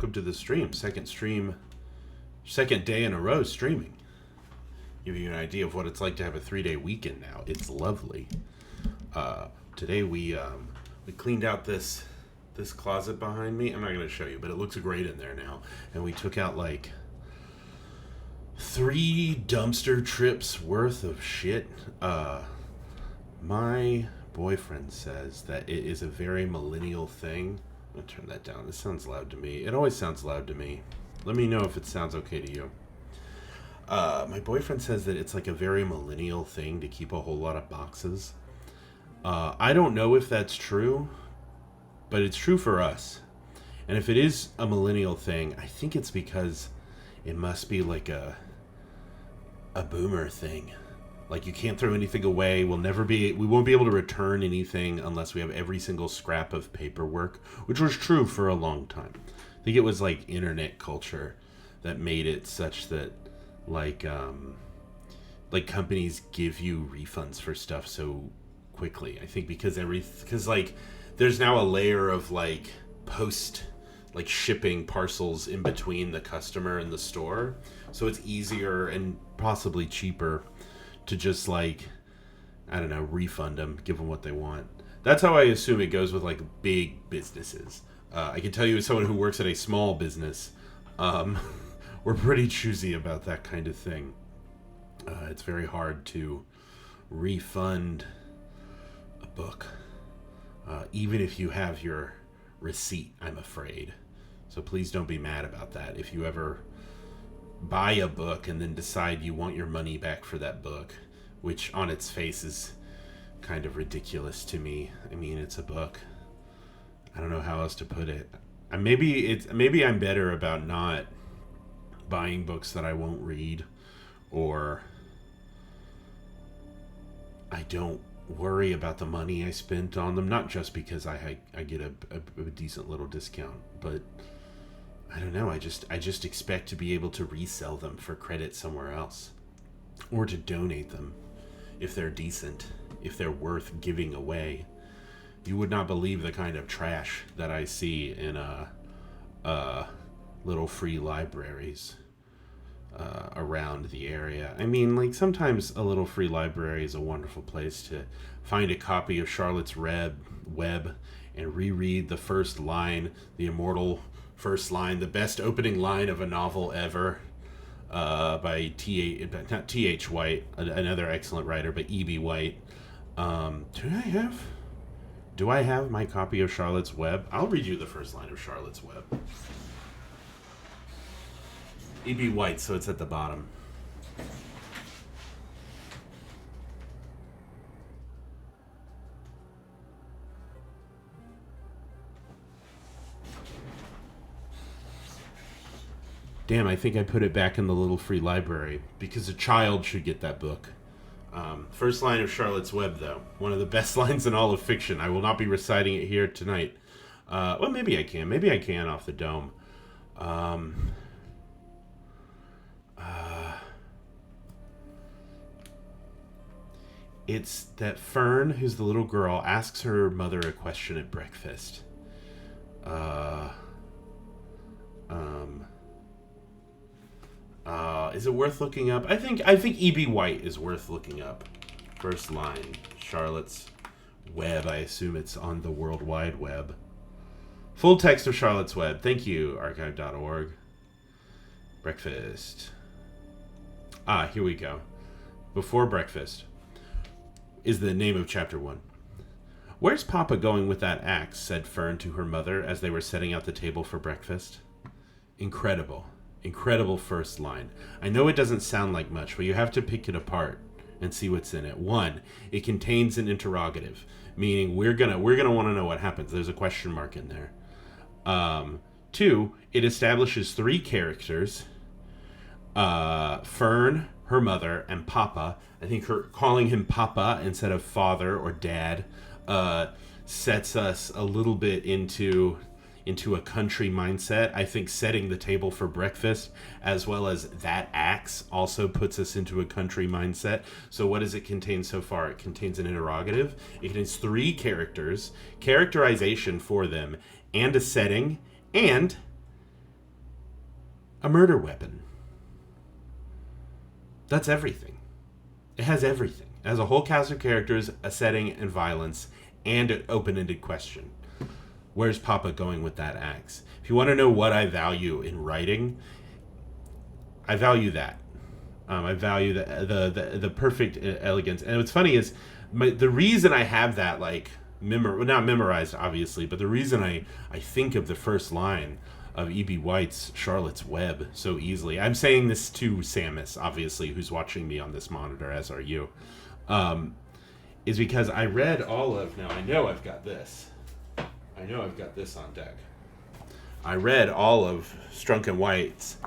welcome to the stream. Second day in a row streaming. Give you an idea of what it's like to have a 3-day weekend now. It's lovely. Today we cleaned out this closet behind me. I'm not going to show you, but it looks great in there now. And we took out like 3 dumpster trips worth of shit. My boyfriend says that it is a very millennial thing. I'm going to turn that down. This sounds loud to me. It always sounds loud to me. Let me know if it sounds okay to you. My boyfriend says that it's like a very millennial thing to keep a whole lot of boxes. I don't know if that's true, but it's true for us. And if it is a millennial thing, I think it's because it must be like a boomer thing. Like, you can't throw anything away. We won't be able to return anything unless we have every single scrap of paperwork, which was true for a long time. I think it was like internet culture that made it such that like companies give you refunds for stuff so quickly. I think because like there's now a layer of like shipping parcels in between the customer and the store, so it's easier and possibly cheaper to just like, I don't know, refund them, give them what they want. That's how I assume it goes with like big businesses. I can tell you as someone who works at a small business, we're pretty choosy about that kind of thing. It's very hard to refund a book, even if you have your receipt, I'm afraid. So please don't be mad about that. If you ever buy a book and then decide you want your money back for that book, which on its face is kind of ridiculous to me. I mean, it's a book. I don't know how else to put it. Maybe I'm better about not buying books that I won't read, or I don't worry about the money I spent on them, not just because I get a decent little discount, but I don't know, I just expect to be able to resell them for credit somewhere else, or to donate them if they're decent, if they're worth giving away. You would not believe the kind of trash that I see in little free libraries around the area. I mean, like, sometimes a little free library is a wonderful place to find a copy of Charlotte's Web and reread the first line, the immortal first line, the best opening line of a novel ever, by not T.H. White, another excellent writer, but E.B. White. Do I have my copy of Charlotte's Web? I'll read you the first line of Charlotte's Web. E.B. White, so it's at the bottom. Damn, I think I put it back in the little free library, because a child should get that book. First line of Charlotte's Web, though. One of the best lines in all of fiction. I will not be reciting it here tonight. Well, maybe I can. Maybe I can off the dome. It's that Fern, who's the little girl, asks her mother a question at breakfast. Is it worth looking up? I think E.B. White is worth looking up. First line, Charlotte's Web. I assume it's on the World Wide Web. Full text of Charlotte's Web. Thank you, archive.org. Breakfast. Here we go. Before breakfast is the name of chapter 1. Where's Papa going with that axe? Said Fern to her mother as they were setting out the table for breakfast. Incredible. Incredible first line. I know it doesn't sound like much, but you have to pick it apart and see what's in it. 1, it contains an interrogative, meaning we're gonna want to know what happens. There's a question mark in there. 2, it establishes 3 characters. Fern, her mother, and Papa. I think her calling him Papa instead of father or dad sets us a little bit into a country mindset. I think setting the table for breakfast as well as that axe also puts us into a country mindset. So what does it contain so far? It contains an interrogative. It contains 3 characters, characterization for them, and a setting, and a murder weapon. That's everything. It has everything. It has a whole cast of characters, a setting, and violence, and an open-ended question. Where's Papa going with that axe? If you want to know what I value in writing, I value that. I value the perfect elegance. And what's funny is the reason I have that, like, not memorized, obviously, but the reason I think of the first line of E.B. White's Charlotte's Web so easily. I'm saying this to Samus, obviously, who's watching me on this monitor, as are you, is because I read all of... Now, I know I've got this. I know I've got this on deck. I read all of Strunk and White's,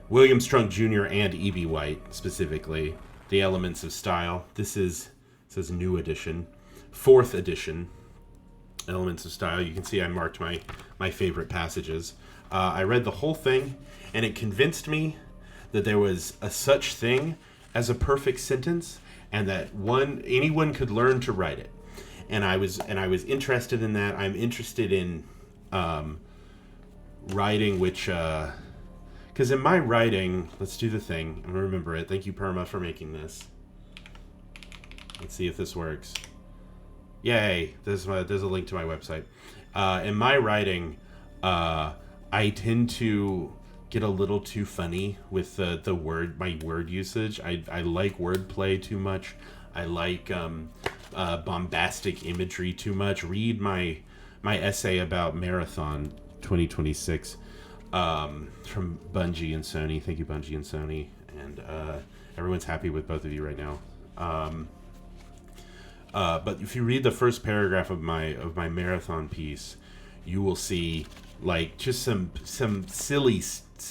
William Strunk Jr. and E.B. White, specifically, The Elements of Style. This says New Edition. 4th edition, Elements of Style. You can see I marked my favorite passages. I read the whole thing, and it convinced me that there was a such thing as a perfect sentence, and that anyone could learn to write it. And I was interested in that. I'm interested in writing, which because in my writing, let's do the thing. I'm gonna remember it. Thank you, Perma, for making this. Let's see if this works. Yay! There's a link to my website. In my writing, I tend to get a little too funny with my word usage. I like wordplay too much. I like bombastic imagery too much. Read my essay about Marathon 2026 from Bungie and Sony. Thank you, Bungie and Sony. And everyone's happy with both of you right now. But if you read the first paragraph of my Marathon piece, you will see like just some silly.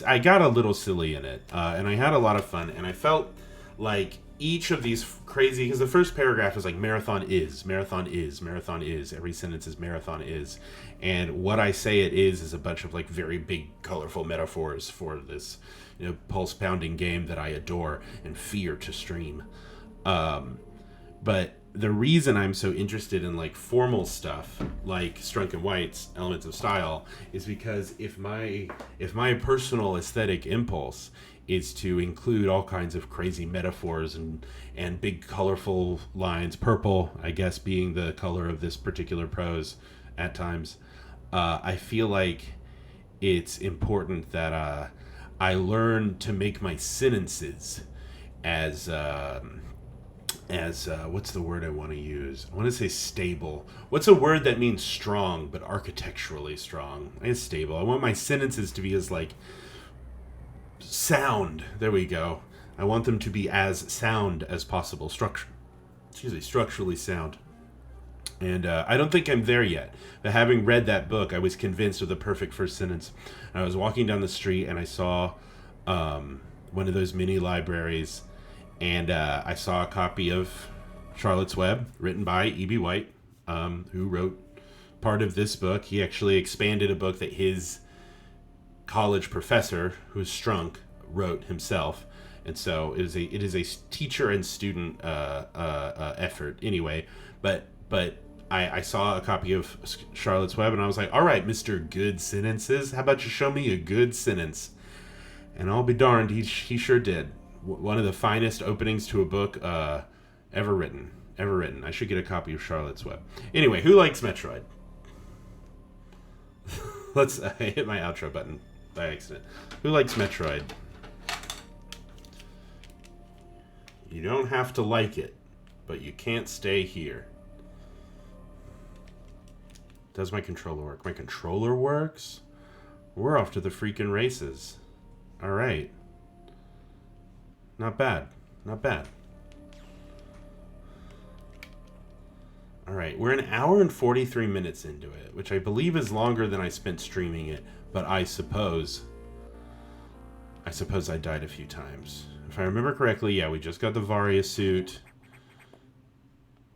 I got a little silly in it, and I had a lot of fun. And I felt like each of these crazy, because the first paragraph is like marathon is. Every sentence is marathon is, and what I say it is a bunch of like very big, colorful metaphors for this, pulse pounding game that I adore and fear to stream. But the reason I'm so interested in like formal stuff like Strunk and White's Elements of Style is because if my personal aesthetic impulse is to include all kinds of crazy metaphors and big colorful lines, purple, I guess, being the color of this particular prose at times, I feel like it's important that I learn to make my sentences as what's the word I want to use? I want to say stable. What's a word that means strong, but architecturally strong? It's stable. I want my sentences to be as like sound. There we go. I want them to be as sound as possible. Structurally sound. And I don't think I'm there yet. But having read that book, I was convinced of the perfect first sentence. I was walking down the street and I saw one of those mini libraries. And I saw a copy of Charlotte's Web, written by E.B. White, who wrote part of this book. He actually expanded a book that his college professor, who's Strunk, wrote himself. And so it is a teacher and student effort anyway. But I saw a copy of Charlotte's Web, and I was like, all right, Mr. Good Sentences, how about you show me a good sentence? And I'll be darned, he sure did. One of the finest openings to a book ever written. I should get a copy of Charlotte's Web. Anyway, who likes Metroid? I hit my outro button by accident. Who likes Metroid? You don't have to like it, but you can't stay here. Does my controller work? My controller works? We're off to the freaking races. All right. Not bad. All right, we're an hour and 43 minutes into it, which I believe is longer than I spent streaming it, but I suppose I died a few times. If I remember correctly, yeah, we just got the Varia suit.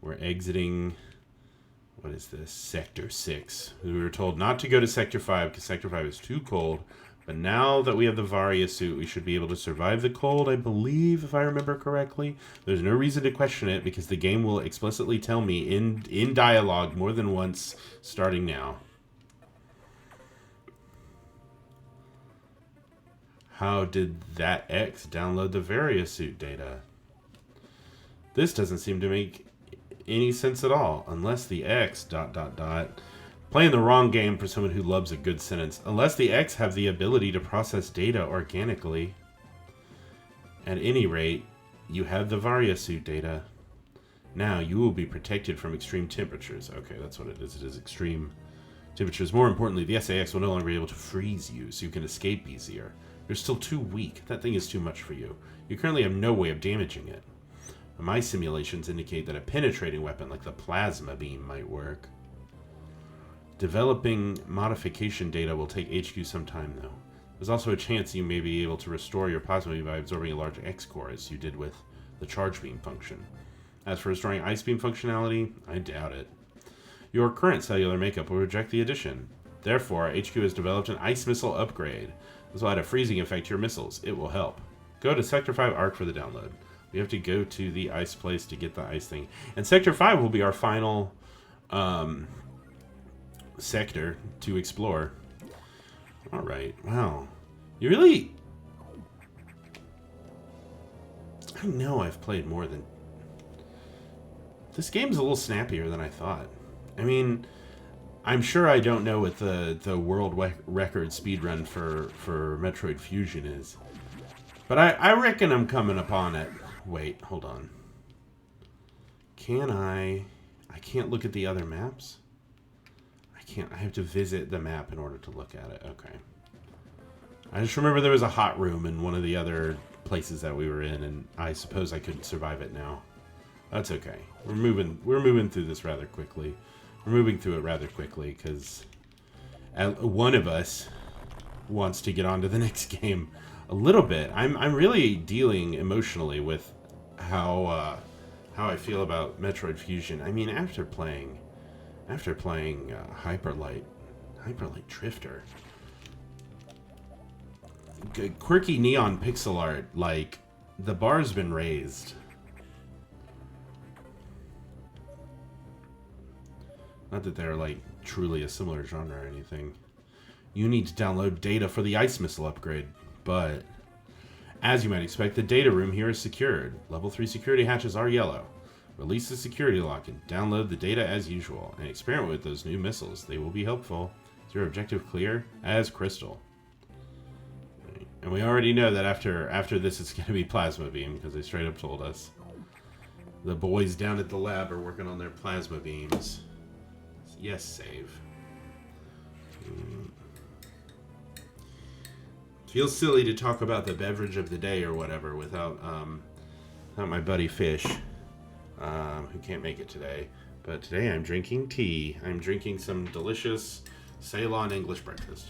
We're exiting, what is this? Sector 6. We were told not to go to Sector 5 because Sector 5 is too cold. But now that we have the Varia suit, we should be able to survive the cold, I believe, if I remember correctly. There's no reason to question it, because the game will explicitly tell me in dialogue more than once, starting now. How did that X download the Variasuit data? This doesn't seem to make any sense at all, unless the X ... Playing the wrong game for someone who loves a good sentence. Unless the X have the ability to process data organically. At any rate, you have the Variasuit data. Now you will be protected from extreme temperatures. Okay, that's what it is. It is extreme temperatures. More importantly, the SAX will no longer be able to freeze you, so you can escape easier. You're still too weak. That thing is too much for you. You currently have no way of damaging it. My simulations indicate that a penetrating weapon like the plasma beam might work. Developing modification data will take HQ some time, though. There's also a chance you may be able to restore your plasma beam by absorbing a large X-core, as you did with the charge beam function. As for restoring ice beam functionality, I doubt it. Your current cellular makeup will reject the addition. Therefore, HQ has developed an ice missile upgrade. This will add a freezing effect to your missiles. It will help. Go to Sector 5 Arc for the download. We have to go to the ice place to get the ice thing. And Sector 5 will be our final sector to explore. Alright, wow. You really... I know I've played more than... This game's a little snappier than I thought. I mean, I'm sure I don't know what the world record speedrun for Metroid Fusion is. But I reckon I'm coming upon it. Wait, hold on. Can I can't look at the other maps? I have to visit the map in order to look at it. Okay. I just remember there was a hot room in one of the other places that we were in, and I suppose I couldn't survive it now. That's okay. We're moving through this rather quickly. We're moving through it rather quickly because one of us wants to get on to the next game a little bit. I'm really dealing emotionally with how I feel about Metroid Fusion. I mean, after playing Hyperlight Drifter, quirky neon pixel art, like, the bar's been raised. Not that they're, like, truly a similar genre or anything. You need to download data for the ice missile upgrade, but as you might expect, the data room here is secured. Level 3 security hatches are yellow. Release the security lock and download the data as usual, and experiment with those new missiles. They will be helpful. Is your objective clear? As crystal. And we already know that after this it's going to be plasma beam, because they straight up told us. The boys down at the lab are working on their plasma beams. Yes, save. Feels silly to talk about the beverage of the day or whatever without my buddy Fish, who can't make it today. But today I'm drinking tea. I'm drinking some delicious Ceylon English breakfast.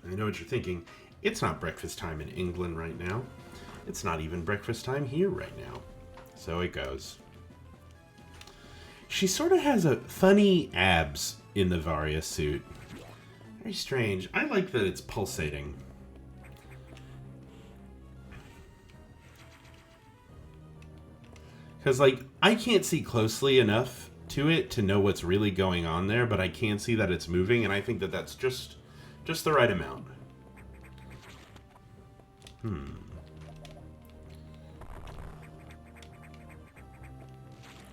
I know what you're thinking. It's not breakfast time in England right now. It's not even breakfast time here right now. So it goes. She sort of has a funny abs in the Variasuit. Very strange. I like that it's pulsating. Because, like, I can't see closely enough to it to know what's really going on there, but I can see that it's moving, and I think that that's just the right amount.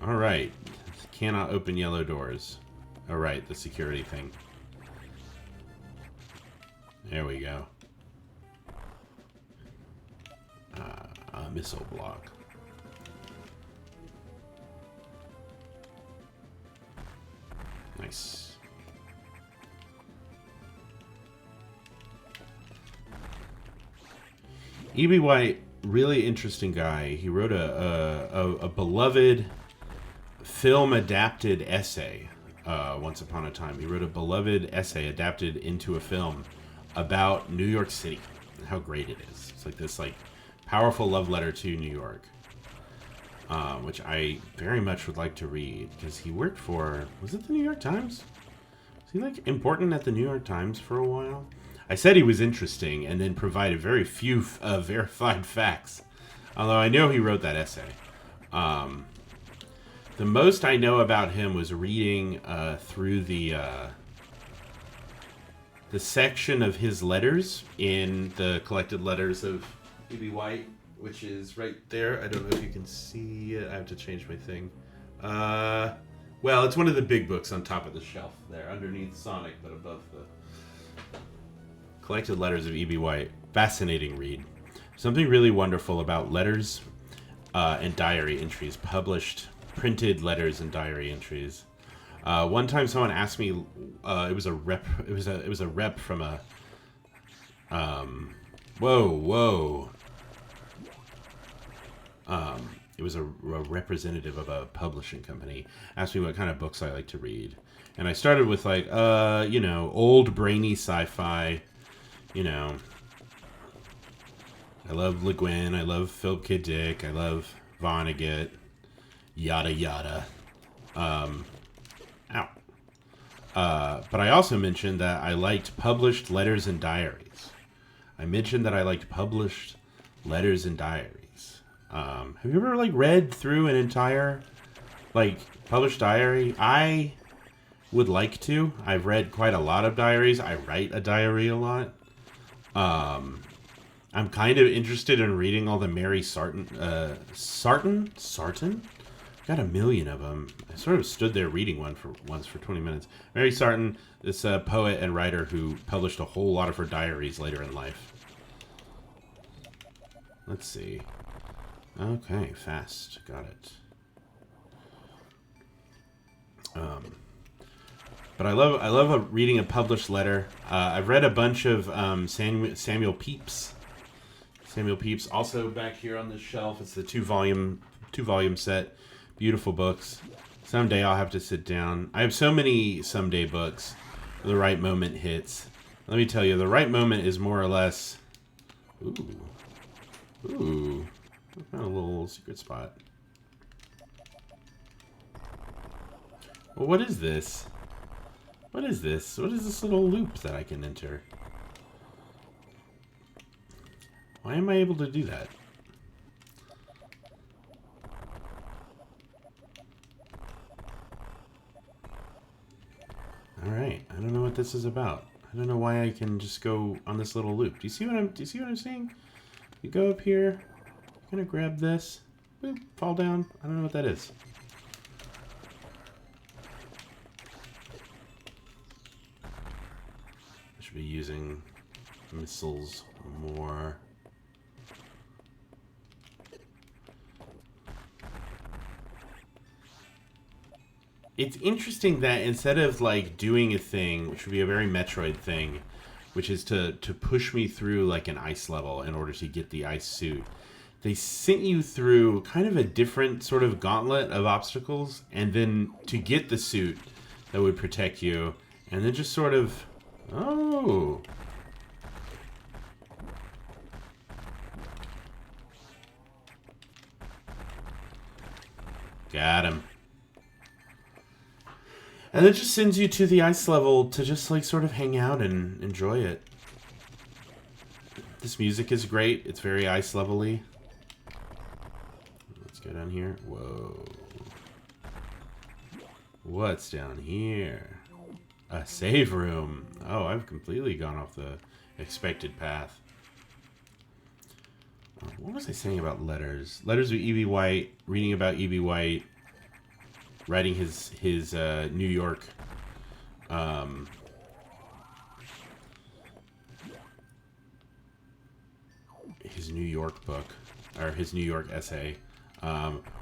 Alright. Cannot open yellow doors. Alright, the security thing. There we go. A missile block. Nice. E.B. White, really interesting guy. He wrote a beloved film-adapted essay once upon a time. He wrote a beloved essay adapted into a film about New York City and how great it is. It's like this powerful love letter to New York, which I very much would like to read because he worked for, was it the New York Times? Was he like important at the New York Times for a while? I said he was interesting and then provided very few verified facts, although I know he wrote that essay. The most I know about him was reading through the the section of his letters in the collected letters of E.B. White, which is right there. I don't know if you can see it. I have to change my thing. Well, it's one of the big books on top of the shelf there, underneath Sonic, but above the collected letters of E.B. White. Fascinating read. Something really wonderful about letters and diary entries, printed letters and diary entries. One time, someone asked me. It was a rep. It was a rep from a. Whoa. It was a representative of a publishing company. Asked me what kind of books I like to read, and I started with like, old brainy sci-fi. I love Le Guin. I love Philip K. Dick. I love Vonnegut. Yada yada. But I also mentioned that I liked published letters and diaries. Have you ever read through an entire published diary? I would like to. I've read quite a lot of diaries. I write a diary a lot. I'm kind of interested in reading all the Mary Sarton. Got a million of them. I sort of stood there reading one for 20 minutes. Mary Sarton, this poet and writer who published a whole lot of her diaries later in life. Let's see. Okay, fast. Got it. But I love reading a published letter. I've read a bunch of Samuel Pepys. Samuel Pepys, also back here on this shelf. It's the two volume set. Beautiful books. Someday I'll have to sit down. I have so many someday books. The right moment hits. Let me tell you, the right moment is more or less. Ooh. I found a little secret spot. Well, what is this? What is this? What is this little loop that I can enter? Why am I able to do that? Alright, I don't know what this is about. I don't know why I can just go on this little loop. Do you see what I'm saying? You go up here, you're gonna grab this, boop, fall down. I don't know what that is. I should be using missiles more. It's interesting that instead of doing a thing, which would be a very Metroid thing, which is to push me through an ice level in order to get the ice suit, they sent you through kind of a different sort of gauntlet of obstacles, and then to get the suit that would protect you, and then just sort of, oh. Got him. And it just sends you to the ice level to just sort of hang out and enjoy it. This music is great. It's very ice level-y. Let's go down here. Whoa. What's down here? A save room. Oh, I've completely gone off the expected path. What was I saying about letters? Letters with E.B. White. Reading about E.B. White. Writing his New York his New York book, or his New York essay.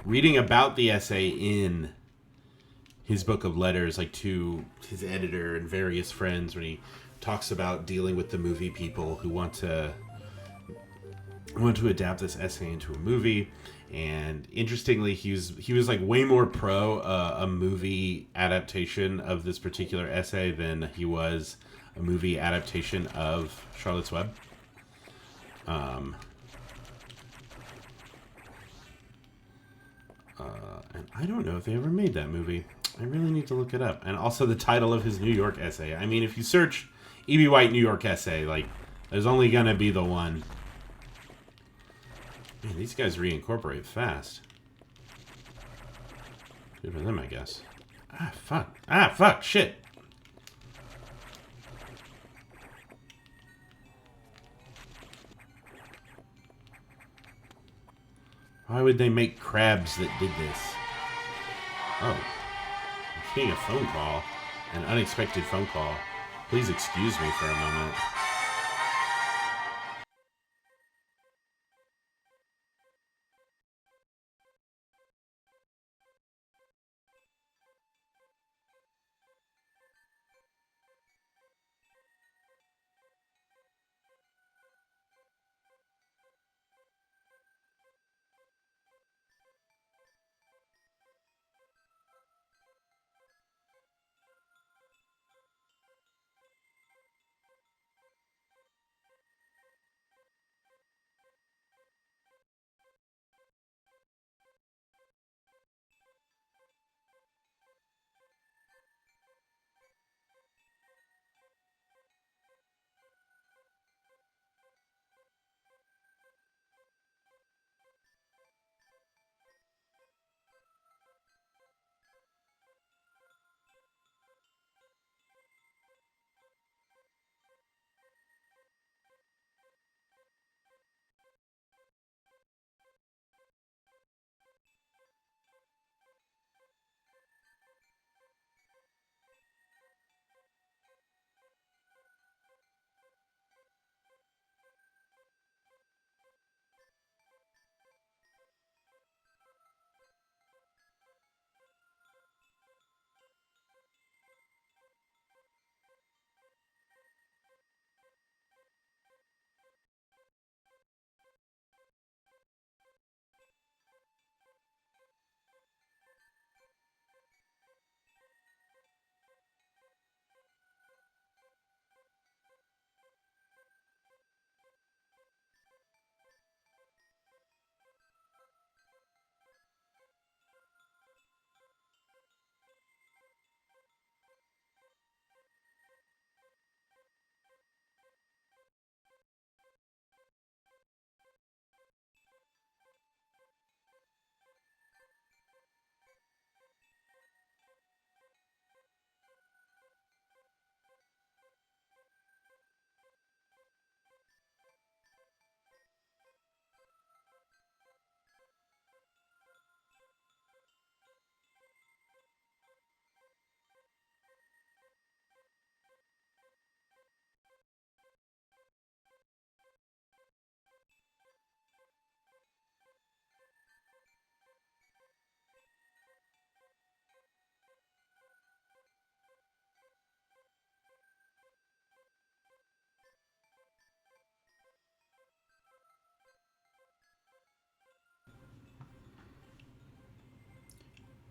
Reading about the essay in his book of letters, to his editor and various friends, when he talks about dealing with the movie people who want to adapt this essay into a movie. And interestingly, he was way more pro a movie adaptation of this particular essay than he was a movie adaptation of Charlotte's Web. And I don't know if they ever made that movie. I really need to look it up. And also the title of his New York essay. I mean, if you search E.B. White New York essay, there's only gonna be the one. Man, these guys reincorporate fast. Good for them, I guess. Ah, fuck. Shit. Why would they make crabs that did this? Oh. I'm getting a phone call. An unexpected phone call. Please excuse me for a moment.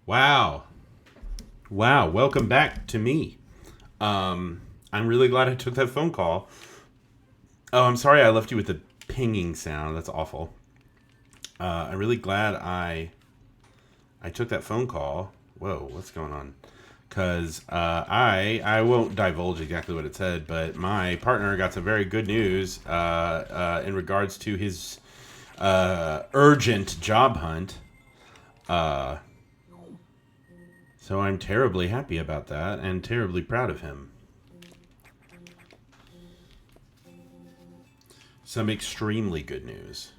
Wow. Wow. Welcome back to me. I'm really glad I took that phone call. Oh, I'm sorry I left you with the pinging sound. That's awful. I'm really glad I took that phone call. Whoa, what's going on? Because I won't divulge exactly what it said, but my partner got some very good news in regards to his urgent job hunt. So I'm terribly happy about that and terribly proud of him. Some extremely good news.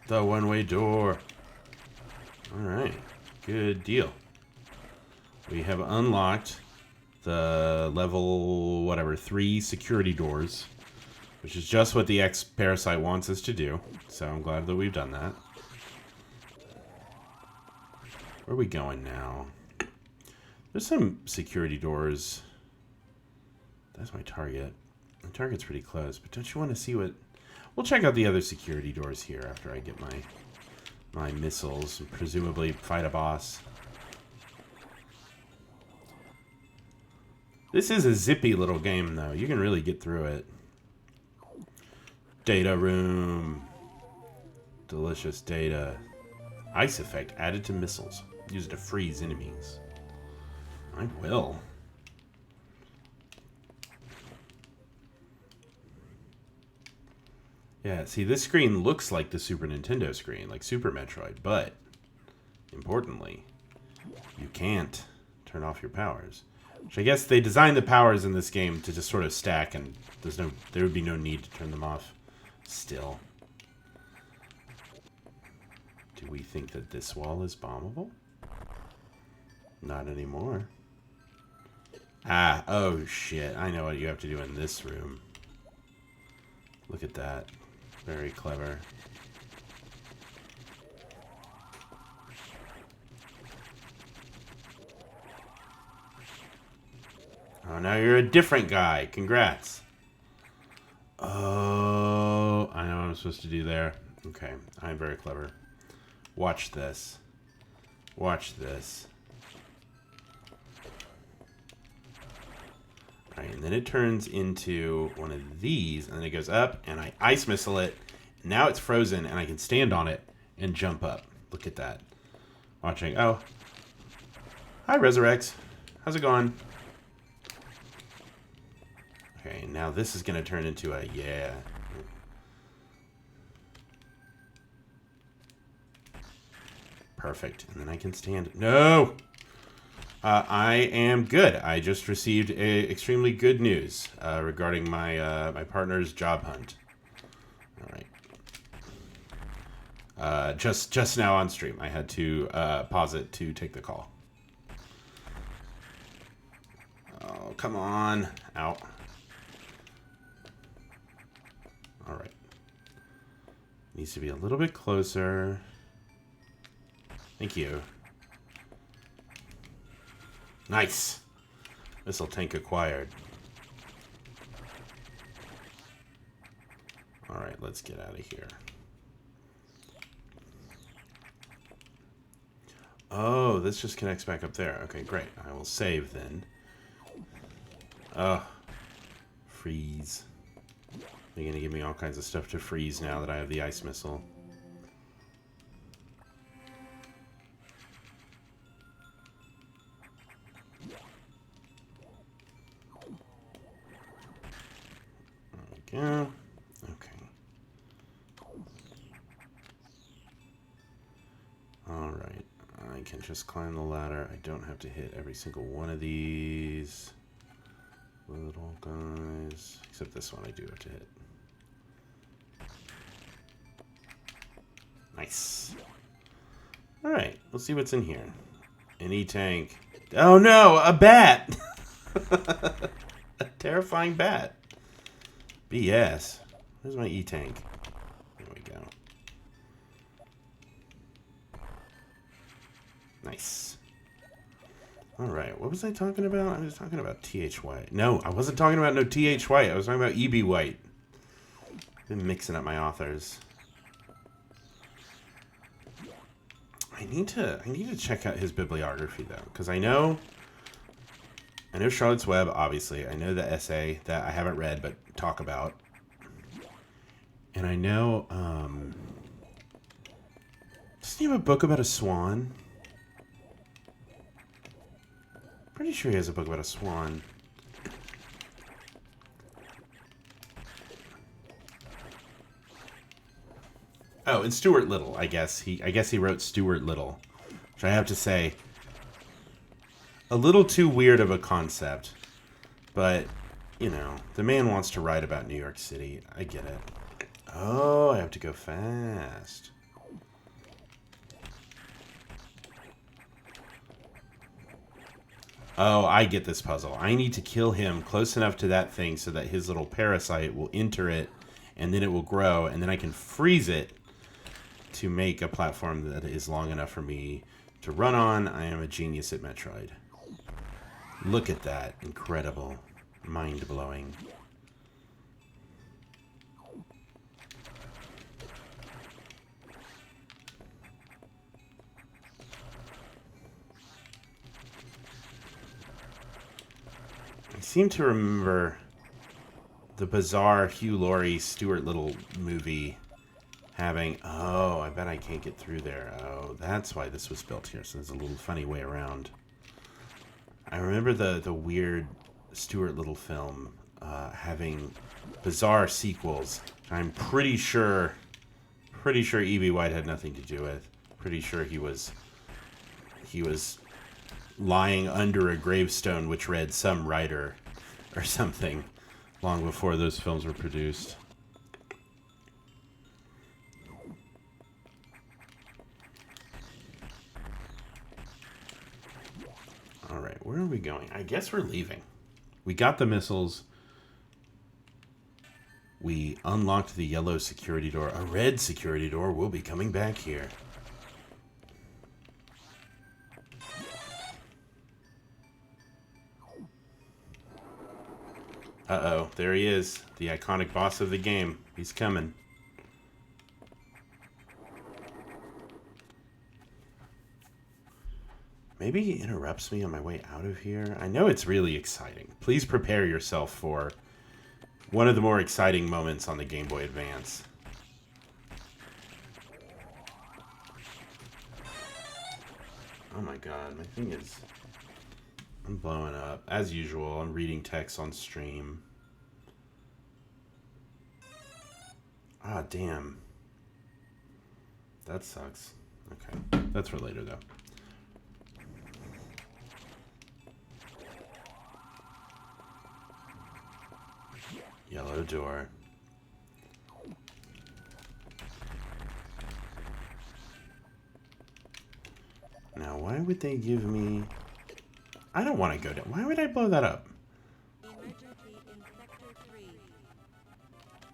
The one-way door. Alright. Good deal. We have unlocked the level, whatever, 3 security doors, which is just what the X-Parasite wants us to do. So I'm glad that we've done that. Where are we going now? There's some security doors. That's my target. My target's pretty close, but don't you want to see what... We'll check out the other security doors here after I get my missiles and presumably fight a boss. This is a zippy little game, though. You can really get through it. Data room. Delicious data. Ice effect added to missiles. Used to freeze enemies. I will. Yeah, see, this screen looks like the Super Nintendo screen, like Super Metroid, but, importantly, you can't turn off your powers. Which I guess they designed the powers in this game to just sort of stack, and there would be no need to turn them off. Still. Do we think that this wall is bombable? Not anymore. Ah, oh shit. I know what you have to do in this room. Look at that. Very clever. Oh, now you're a different guy. Congrats. Oh, I know what I'm supposed to do there. Okay, I'm very clever. Watch this. Watch this. Alright, and then it turns into one of these, and then it goes up, and I ice missile it. Now it's frozen, and I can stand on it and jump up. Look at that. Watching. Oh. Hi, Resurrex. How's it going? Okay, now this is going to turn into a, yeah. Perfect. And then I can stand. No! I am good. I just received extremely good news regarding my my partner's job hunt. All right. Just now on stream, I had to pause it to take the call. Oh, come on. Ow. All right. Needs to be a little bit closer. Thank you. Nice. Missile tank acquired. All right, let's get out of here. Oh, this just connects back up there. Okay, great. I will save then. Oh, freeze. They're going to give me all kinds of stuff to freeze now that I have the ice missile. There we go. Okay. Alright. I can just climb the ladder. I don't have to hit every single one of these little guys. Except this one I do have to hit. Nice. Alright, let's see what's in here. An E-tank. Oh no, a bat! A terrifying bat. BS. Where's my E-tank? There we go. Nice. Alright, what was I talking about? I was talking about T.H. White. No, I wasn't talking about no T.H. White. I was talking about E.B. White. I've been mixing up my authors. I need to check out his bibliography though, because I know Charlotte's Web, obviously. I know the essay that I haven't read but talk about. And I know doesn't he have a book about a swan? Pretty sure he has a book about a swan. Oh, and Stuart Little, I guess he wrote Stuart Little, which I have to say, a little too weird of a concept, but you know, the man wants to write about New York City. I get it. Oh, I have to go fast. Oh, I get this puzzle. I need to kill him close enough to that thing so that his little parasite will enter it, and then it will grow, and then I can freeze it to make a platform that is long enough for me to run on. I am a genius at Metroid. Look at that. Incredible. Mind-blowing. I seem to remember the bizarre Hugh Laurie, Stuart Little movie having... Oh, I bet I can't get through there. Oh, that's why this was built here. So there's a little funny way around. I remember the weird Stuart Little film having bizarre sequels. I'm pretty sure E.B. White had nothing to do with. Pretty sure he was lying under a gravestone which read "Some Writer" or something long before those films were produced. Alright, where are we going? I guess we're leaving. We got the missiles. We unlocked the yellow security door. A red security door will be coming back here. Uh-oh, there he is. The iconic boss of the game. He's coming. Maybe he interrupts me on my way out of here. I know it's really exciting. Please prepare yourself for one of the more exciting moments on the Game Boy Advance. Oh my god, my thing is... I'm blowing up. As usual, I'm reading text on stream. Ah, damn. That sucks. Okay, that's for later though. Yellow door. Now, why would they give me... I don't want to go down. Why would I blow that up?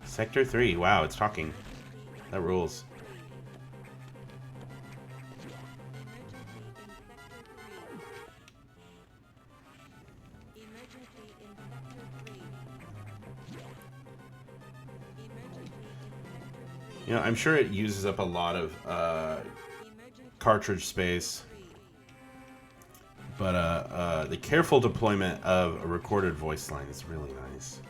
Sector 3. Wow, it's talking. That rules. You know, I'm sure it uses up a lot of cartridge space. But the careful deployment of a recorded voice line is really nice.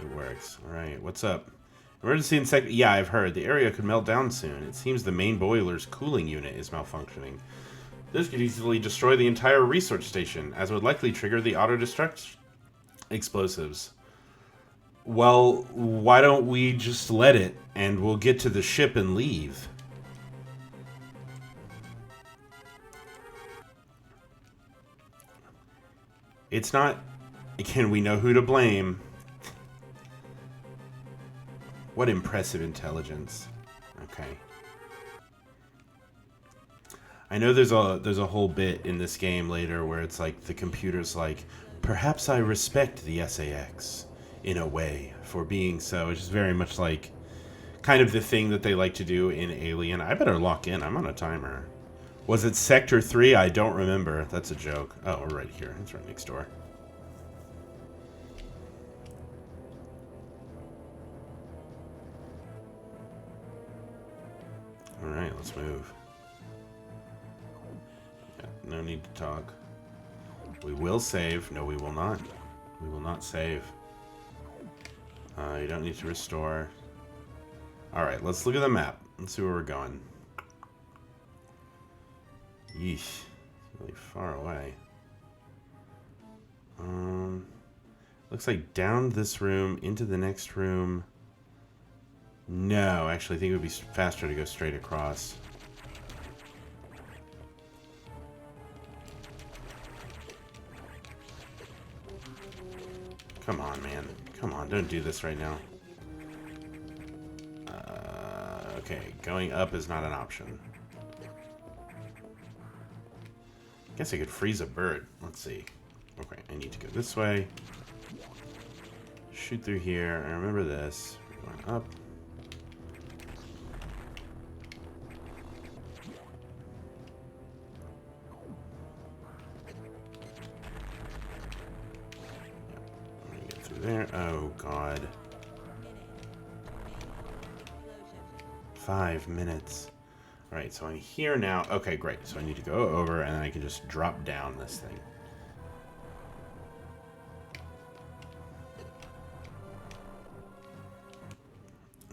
It works. Alright, what's up? Emergency in sector... Yeah, I've heard. The area could melt down soon. It seems the main boiler's cooling unit is malfunctioning. This could easily destroy the entire research station, as it would likely trigger the auto-destruct explosives. Well, why don't we just let it, and we'll get to the ship and leave? It's not... Again, we know who to blame. What impressive intelligence. Okay. I know there's a whole bit in this game later where it's like the computer's like, perhaps I respect the SAX in a way for being so. It's just very much like kind of the thing that they like to do in Alien. I better lock in. I'm on a timer. Was it Sector 3? I don't remember. That's a joke. Oh, we're right here. It's right next door. Alright, let's move. Yeah, no need to talk. We will save. No, we will not. We will not save. You don't need to restore. Alright, let's look at the map. Let's see where we're going. Yeesh. It's really far away. Looks like down this room, into the next room. No, actually, I think it would be faster to go straight across. Come on, man. Come on, don't do this right now. Okay, going up is not an option. Guess I could freeze a bird. Let's see. Okay, I need to go this way. Shoot through here. I remember this. We're going up. Let me get through there. Oh, God. 5 minutes. Alright, so I'm here now. Okay, great. So I need to go over, and then I can just drop down this thing.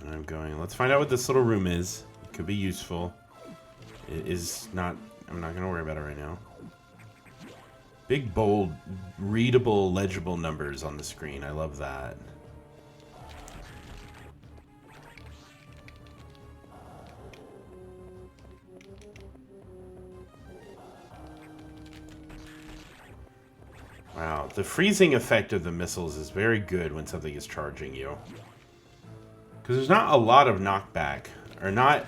And I'm going... Let's find out what this little room is. It could be useful. It is not... I'm not going to worry about it right now. Big, bold, readable, legible numbers on the screen. I love that. Wow, the freezing effect of the missiles is very good when something is charging you. Because there's not a lot of knockback, or not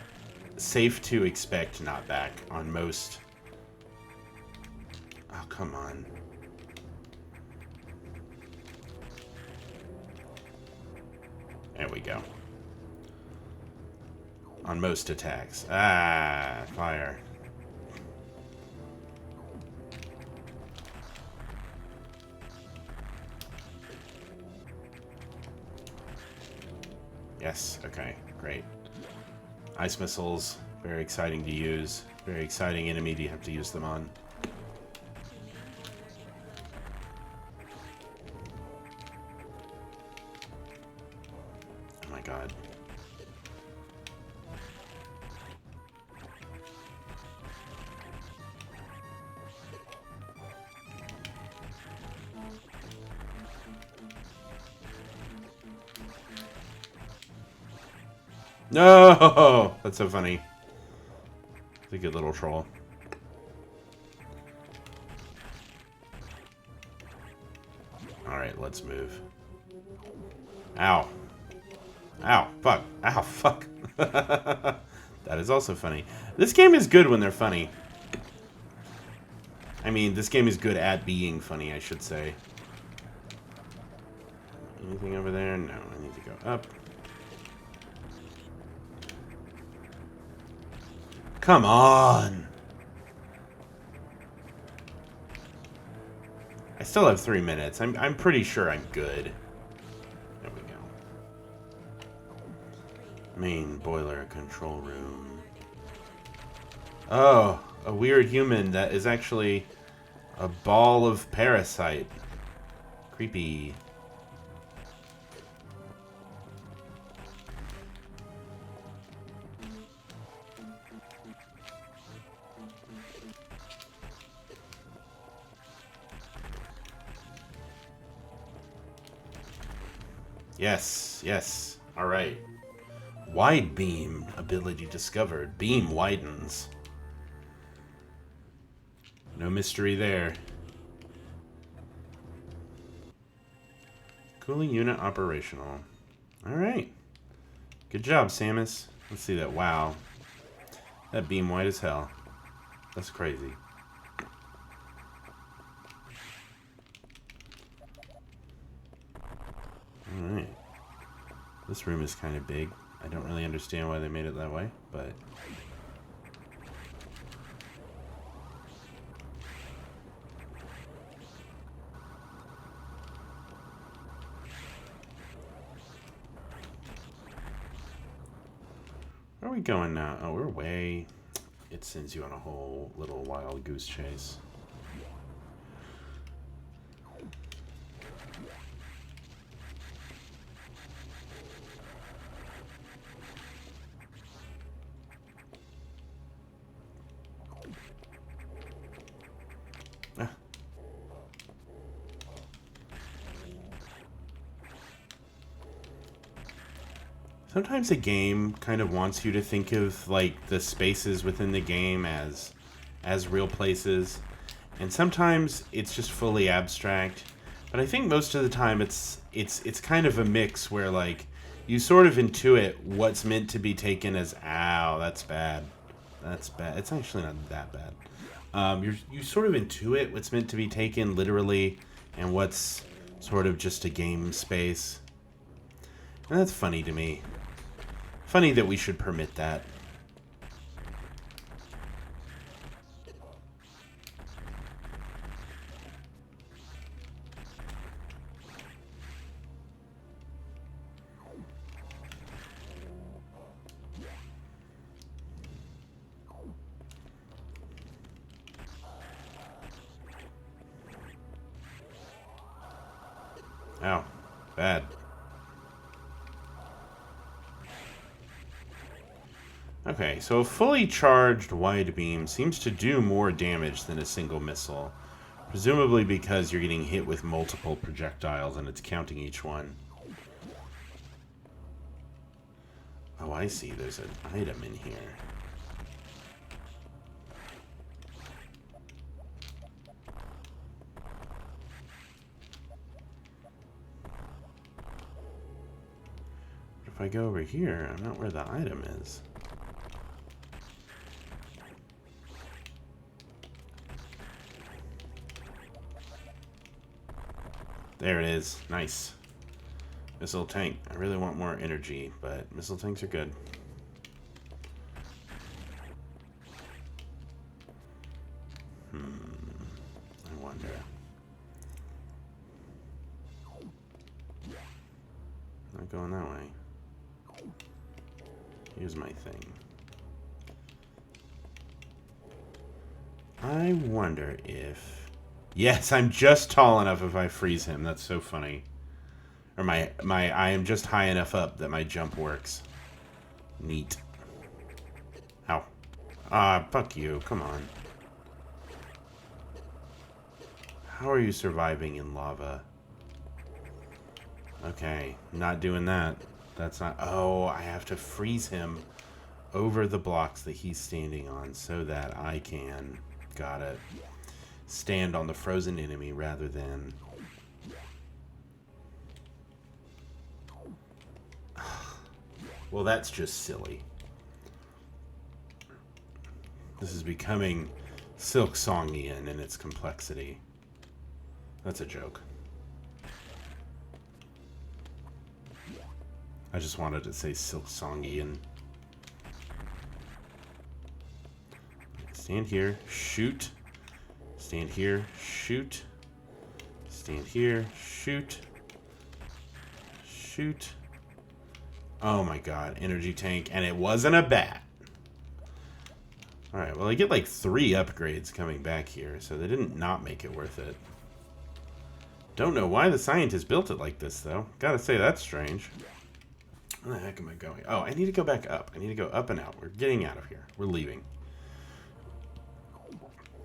safe to expect knockback on most. Oh, come on. There we go. On most attacks. Ah, fire. Yes, okay, great. Ice missiles, very exciting to use. Very exciting enemy to have to use them on. Oh my god. No! That's so funny. It's a good little troll. Alright, let's move. Ow. Ow. Fuck. Ow. Fuck. That is also funny. This game is good when they're funny. I mean, this game is good at being funny, I should say. Anything over there? No, I need to go up. Come on! I still have 3 minutes. I'm pretty sure I'm good. There we go. Main boiler control room. Oh, a weird human that is actually a ball of parasite. Creepy. Yes, yes. Alright. Wide beam ability discovered. Beam widens. No mystery there. Cooling unit operational. Alright. Good job, Samus. Let's see that. Wow. That beam wide as hell. That's crazy. Alright. This room is kind of big. I don't really understand why they made it that way, but... Where are we going now? Oh, we're way... It sends you on a whole little wild goose chase. Sometimes a game kind of wants you to think of like the spaces within the game as real places, and sometimes it's just fully abstract. But I think most of the time it's kind of a mix where like you sort of intuit what's meant to be taken as ow, that's bad. That's bad. It's actually not that bad. You sort of intuit what's meant to be taken literally and what's sort of just a game space. And that's funny to me. Funny that we should permit that. Ow. Bad. Okay, so a fully charged wide beam seems to do more damage than a single missile. Presumably because you're getting hit with multiple projectiles and it's counting each one. Oh, I see. There's an item in here. if I go over here, I'm not where the item is. There it is. Nice. Missile tank. I really want more energy, but missile tanks are good. I wonder. Not going that way. Here's my thing. I wonder if... Yes, I'm just tall enough if I freeze him. That's so funny. Or I am just high enough up that my jump works. Neat. Ow. Ah, fuck you. Come on. How are you surviving in lava? Okay, not doing that. That's not... Oh, I have to freeze him over the blocks that he's standing on so that I can... Got it. Stand on the frozen enemy rather than... Well, that's just silly. This is becoming Silk Songian in its complexity. That's a joke. I just wanted to say Silk Songian. Stand here, shoot. Stand here, shoot. Stand here, shoot. Shoot. Oh my god, energy tank, and it wasn't a bat. Alright, well I get like 3 upgrades coming back here, so they didn't not make it worth it. Don't know why the scientists built it like this, though. Gotta say, that's strange. Where the heck am I going? Oh, I need to go back up. I need to go up and out. We're getting out of here. We're leaving.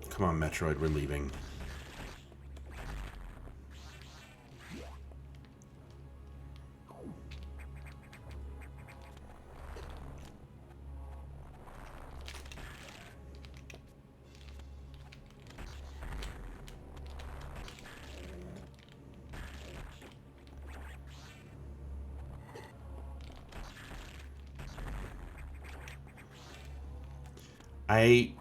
Come on, Metroid, we're leaving. I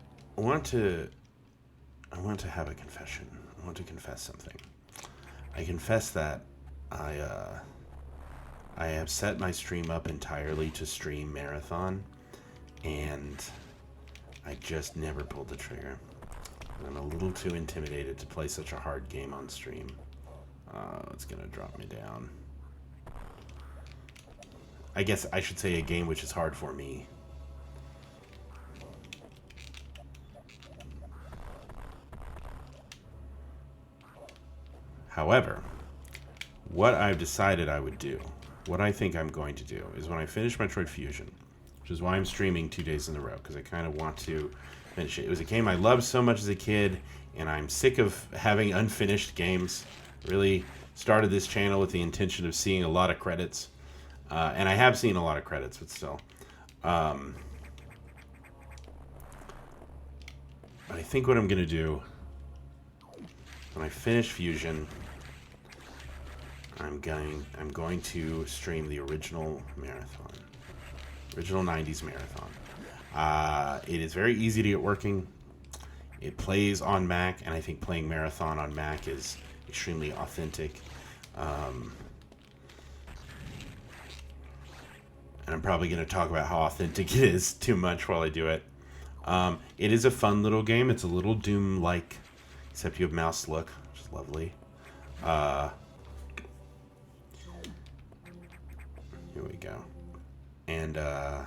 want to have a confession. I want to confess something. I confess that I have set my stream up entirely to stream Marathon, and I just never pulled the trigger. I'm a little too intimidated to play such a hard game on stream. It's gonna drop me down. I guess I should say a game which is hard for me. However, what I've decided I would do, what I think I'm going to do, is when I finish Metroid Fusion, which is why I'm streaming 2 days in a row, because I kind of want to finish it. It was a game I loved so much as a kid, and I'm sick of having unfinished games. Really started this channel with the intention of seeing a lot of credits, and I have seen a lot of credits, but still. But I think what I'm going to do, when I finish Fusion, I'm going to stream the original Marathon. Original 90s Marathon. It is very easy to get working. It plays on Mac, and I think playing Marathon on Mac is extremely authentic. And I'm probably going to talk about how authentic it is too much while I do it. It is a fun little game. It's a little Doom-like, except you have mouse look, which is lovely. Here we go. And I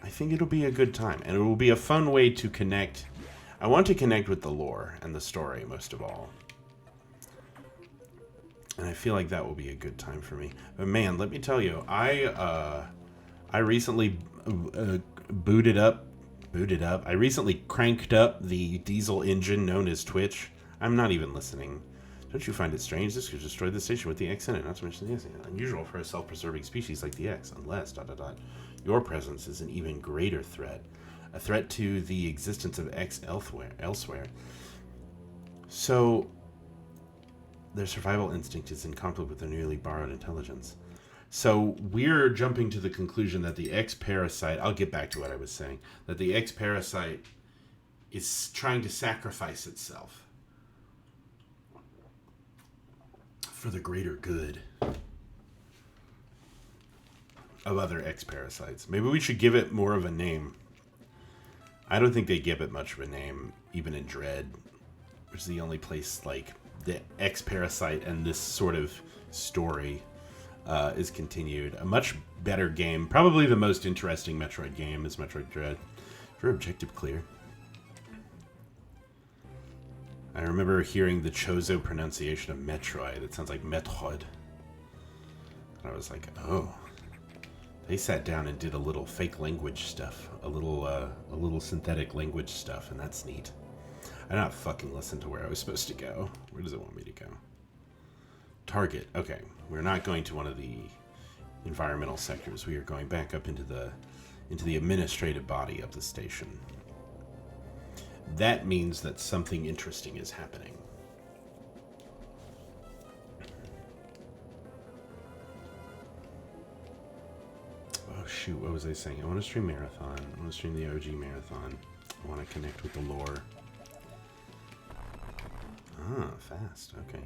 think it'll be a good time. And it will be a fun way to connect. I want to connect with the lore and the story, most of all. And I feel like that will be a good time for me. But man, let me tell you, I recently booted up. I recently cranked up the diesel engine known as Twitch. I'm not even listening. Don't you find it strange? This could destroy the station with the X in it. Not to mention the X. Unusual for a self-preserving species like the X, unless ... Your presence is an even greater threat. A threat to the existence of X elsewhere. So, their survival instinct is in conflict with their newly borrowed intelligence. So we're jumping to the conclusion that the X-Parasite, I'll get back to what I was saying, that the X-Parasite is trying to sacrifice itself for the greater good of other X-Parasites. Maybe we should give it more of a name. I don't think they give it much of a name, even in Dread, which is the only place, like, the X-Parasite and this sort of story is continued. A much better game. Probably the most interesting Metroid game is Metroid Dread. For objective clear. I remember hearing the Chozo pronunciation of Metroid. It sounds like Metroid. And I was like, oh. They sat down and did a little fake language stuff. A little synthetic language stuff, and that's neat. I not fucking listened to where I was supposed to go. Where does it want me to go? Target. Okay. We're not going to one of the environmental sectors. We are going back up into the administrative body of the station. That means that something interesting is happening. Oh shoot, what was I saying? I want to stream Marathon. I want to stream the OG Marathon. I want to connect with the lore. Ah, fast. Okay.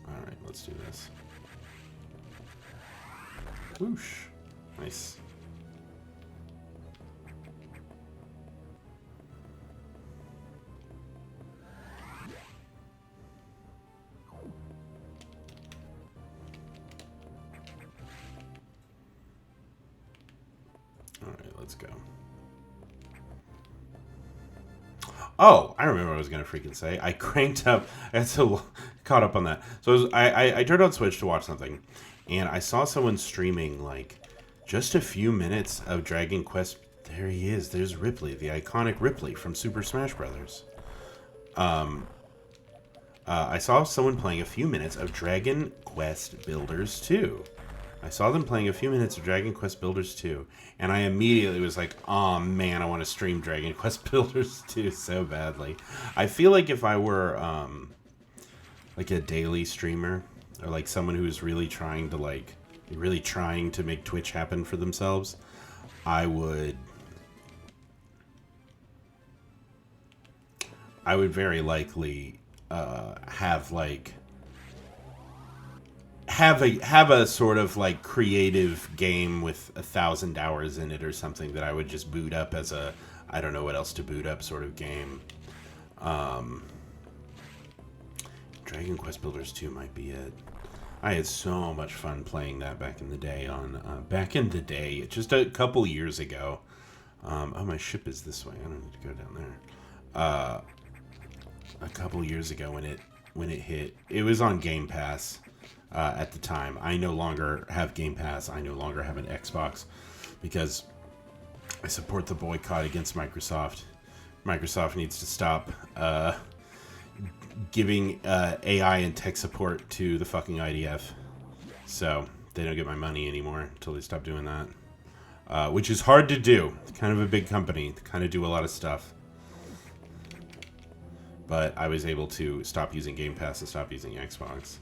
Alright, let's do this. Whoosh. Nice. Alright, let's go. Oh, I remember what I was going to freaking say. I cranked up. I got so caught up on that. So I turned on Switch to watch something, and I saw someone streaming, like, just a few minutes of Dragon Quest. There he is. There's Ripley, the iconic Ripley from Super Smash Brothers. I saw someone playing a few minutes of Dragon Quest Builders 2. I saw them playing a few minutes of Dragon Quest Builders 2, and I immediately was like, oh man, I want to stream Dragon Quest Builders 2 so badly. I feel like if I were, like a daily streamer, or like someone who's really trying to make Twitch happen for themselves, I would very likely, have a sort of like creative game with 1,000 hours in it or something that I would just boot up as a I don't know what else to boot up sort of game. Dragon Quest Builders 2 might be it. I had so much fun playing that back in the day just a couple years ago. Oh, my ship is this way. I don't need to go down there. A couple years ago when it hit, it was on Game Pass. At the time, I no longer have Game Pass. I no longer have an Xbox because I support the boycott against Microsoft. Microsoft needs to stop giving AI and tech support to the fucking IDF. So they don't get my money anymore until they stop doing that. Which is hard to do. It's kind of a big company. They kind of do a lot of stuff. But I was able to stop using Game Pass and stop using Xbox.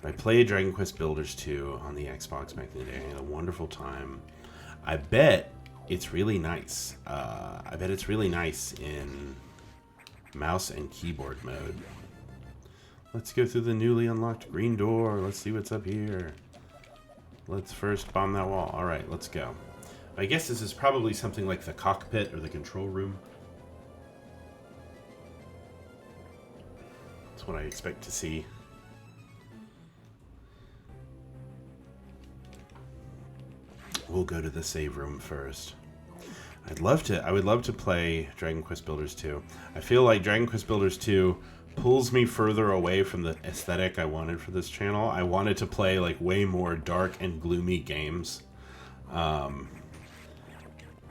I played Dragon Quest Builders 2 on the Xbox back in the day. I had a wonderful time. I bet it's really nice. I bet it's really nice in mouse and keyboard mode. Let's go through the newly unlocked green door. Let's see what's up here. Let's first bomb that wall. Alright, let's go. I guess this is probably something like the cockpit or the control room. That's what I expect to see. We'll go to the save room first. I would love to play Dragon Quest Builders 2. I feel like Dragon Quest Builders 2 pulls me further away from the aesthetic I wanted for this channel. I wanted to play like way more dark and gloomy games.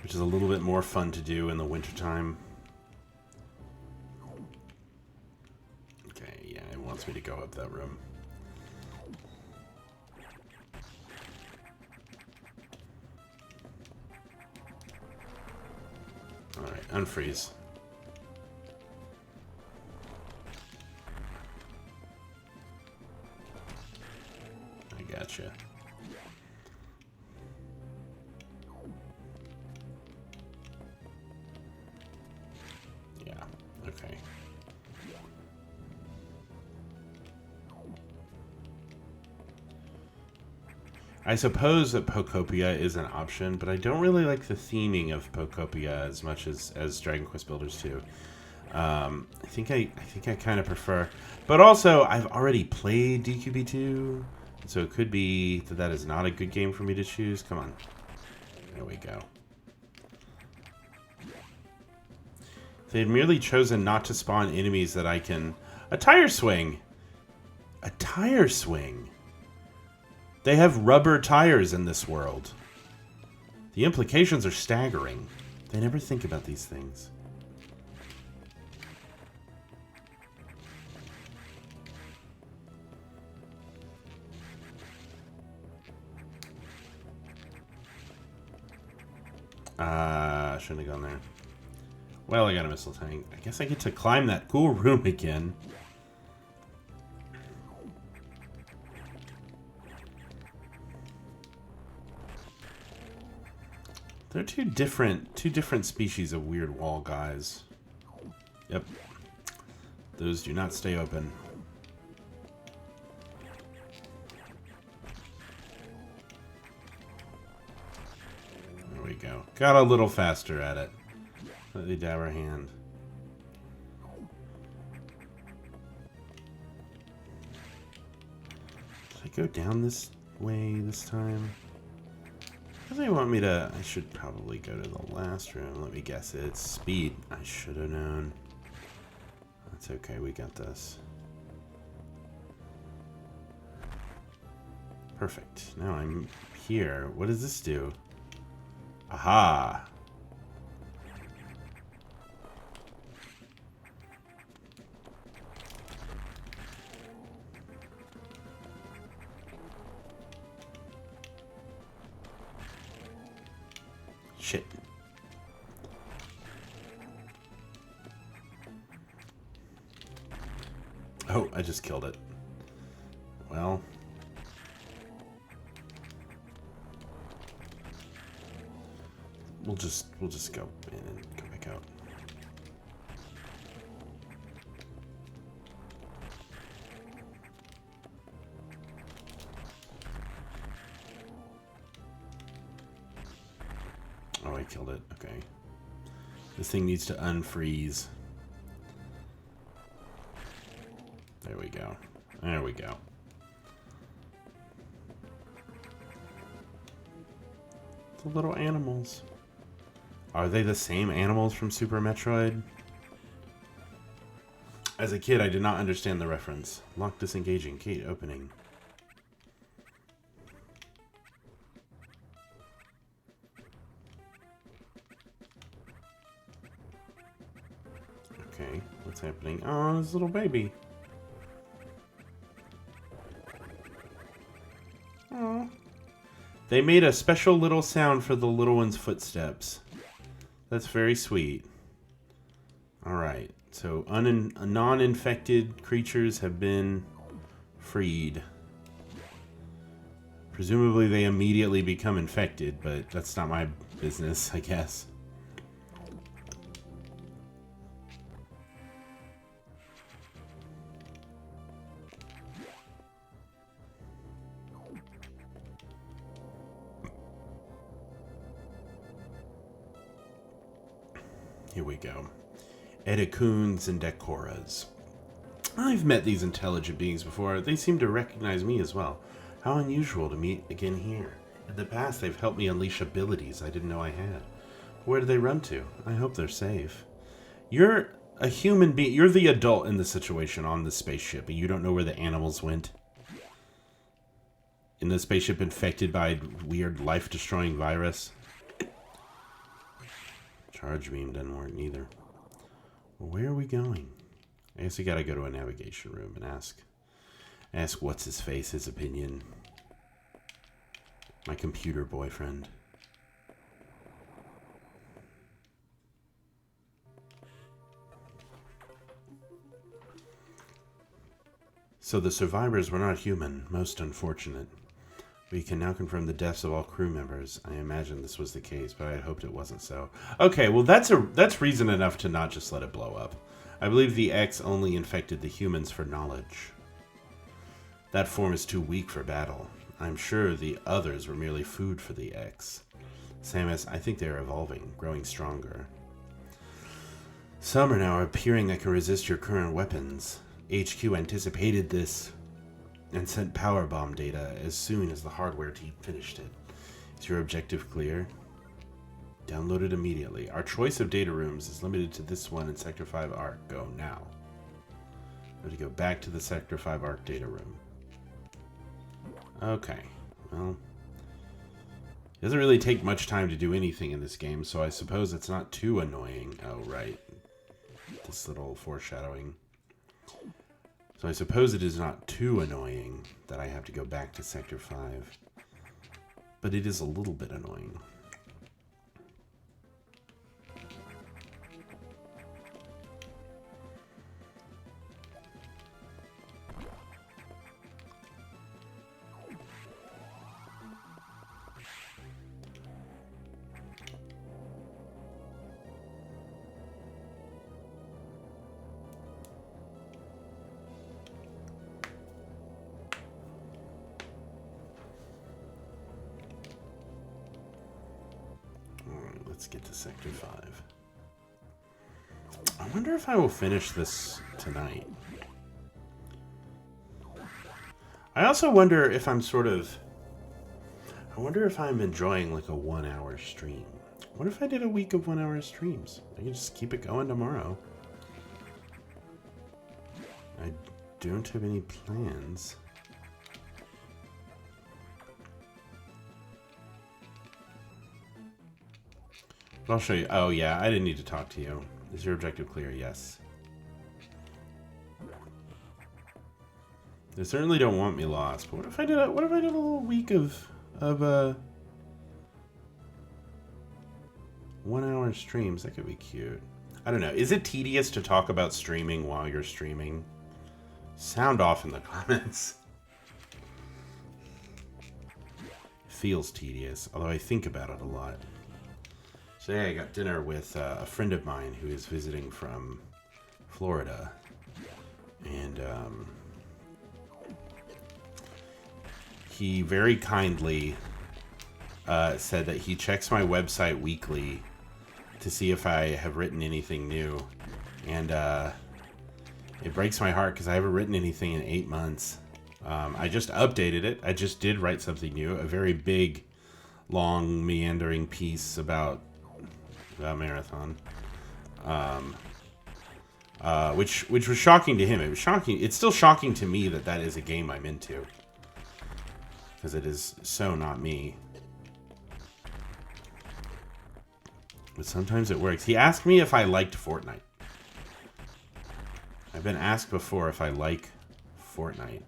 Which is a little bit more fun to do in the wintertime. Okay, yeah, it wants me to go up that room. Alright, unfreeze. gotcha. Yeah, okay. I suppose that Pokopia is an option, but I don't really like the theming of Pokopia as much as Dragon Quest Builders 2. I think I kind of prefer, but also I've already played DQB2, so it could be that that is not a good game for me to choose. Come on, there we go. They had merely chosen not to spawn enemies that I can. A tire swing. A tire swing. They have rubber tires in this world. The implications are staggering. They never think about these things. Shouldn't have gone there. Well, I got a missile tank. I guess I get to climb that cool room again. They're two different species of weird wall guys. Yep. Those do not stay open. There we go. Got a little faster at it. Let me dab our hand. Should I go down this way this time? Does they want me to? I should probably go to the last room. Let me guess. It's speed. I should have known. That's okay. We got this. Perfect. Now I'm here. What does this do? Aha! Shit. Oh, I just killed it. Well. We'll just go in and come back out. Oh, I killed it. Okay. This thing needs to unfreeze. There we go. There we go. The little animals. Are they the same animals from Super Metroid? As a kid, I did not understand the reference. Lock disengaging. Gate opening. Okay, what's happening? Oh, this little baby. Oh. They made a special little sound for the little one's footsteps. That's very sweet. Alright, so non-infected creatures have been freed. Presumably they immediately become infected, but that's not my business, I guess. Here we go. Edicoons and Decoras. I've met these intelligent beings before. They seem to recognize me as well. How unusual to meet again here. In the past, they've helped me unleash abilities I didn't know I had. Where do they run to? I hope they're safe. You're a human being. You're the adult in the situation on the spaceship, and you don't know where the animals went? In the spaceship infected by weird life-destroying virus? Charge beam doesn't work neither. Well, where are we going? I guess we gotta go to a navigation room and ask what's his face, his opinion. My computer boyfriend. So the survivors were not human. Most unfortunate. We can now confirm the deaths of all crew members. I imagine this was the case, but I had hoped it wasn't so. Okay, well that's reason enough to not just let it blow up. I believe the X only infected the humans for knowledge. That form is too weak for battle. I'm sure the others were merely food for the X. Samus, I think they are evolving, growing stronger. Some are now appearing that can resist your current weapons. HQ anticipated this and sent power bomb data as soon as the hardware team finished it. Is your objective clear? Download it immediately. Our choice of data rooms is limited to this one in Sector 5 ARC. Go now. We have to go back to the Sector 5 ARC data room. Okay, well, it doesn't really take much time to do anything in this game, so I suppose it's not too annoying. Oh, right. This little foreshadowing. So I suppose it is not too annoying that I have to go back to Sector 5. But it is a little bit annoying. Let's get to Sector 5. I wonder if I will finish this tonight. I also wonder if I'm I wonder if I'm enjoying like a 1 hour stream. What if I did a week of 1 hour streams? I can just keep it going tomorrow. I don't have any plans. But I'll show you. Oh, yeah, I didn't need to talk to you. Is your objective clear? Yes. They certainly don't want me lost. But what if I did a little week of 1 hour streams? That could be cute. I don't know. Is it tedious to talk about streaming while you're streaming? Sound off in the comments. It feels tedious, although I think about it a lot. Today I got dinner with a friend of mine who is visiting from Florida, and he very kindly said that he checks my website weekly to see if I have written anything new, and it breaks my heart because I haven't written anything in 8 months. I just updated it. I just did write something new, a very big, long, meandering piece about Marathon, which was shocking to him. It was shocking. It's still shocking to me that that is a game I'm into, because it is so not me. But sometimes it works. He asked me if I liked Fortnite. I've been asked before if I like Fortnite,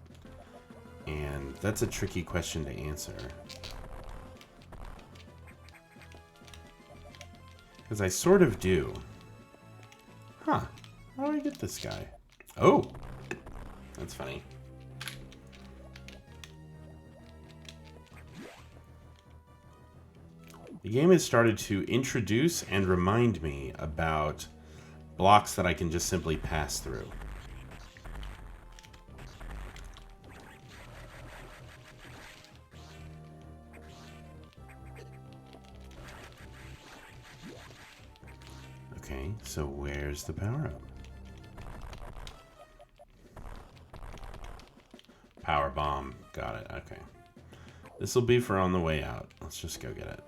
and that's a tricky question to answer. Because I sort of do. Huh. How do I get this guy? Oh! That's funny. The game has started to introduce and remind me about blocks that I can just simply pass through. Okay, so where's the power-up? Power bomb. Got it. Okay. This will be for on the way out. Let's just go get it.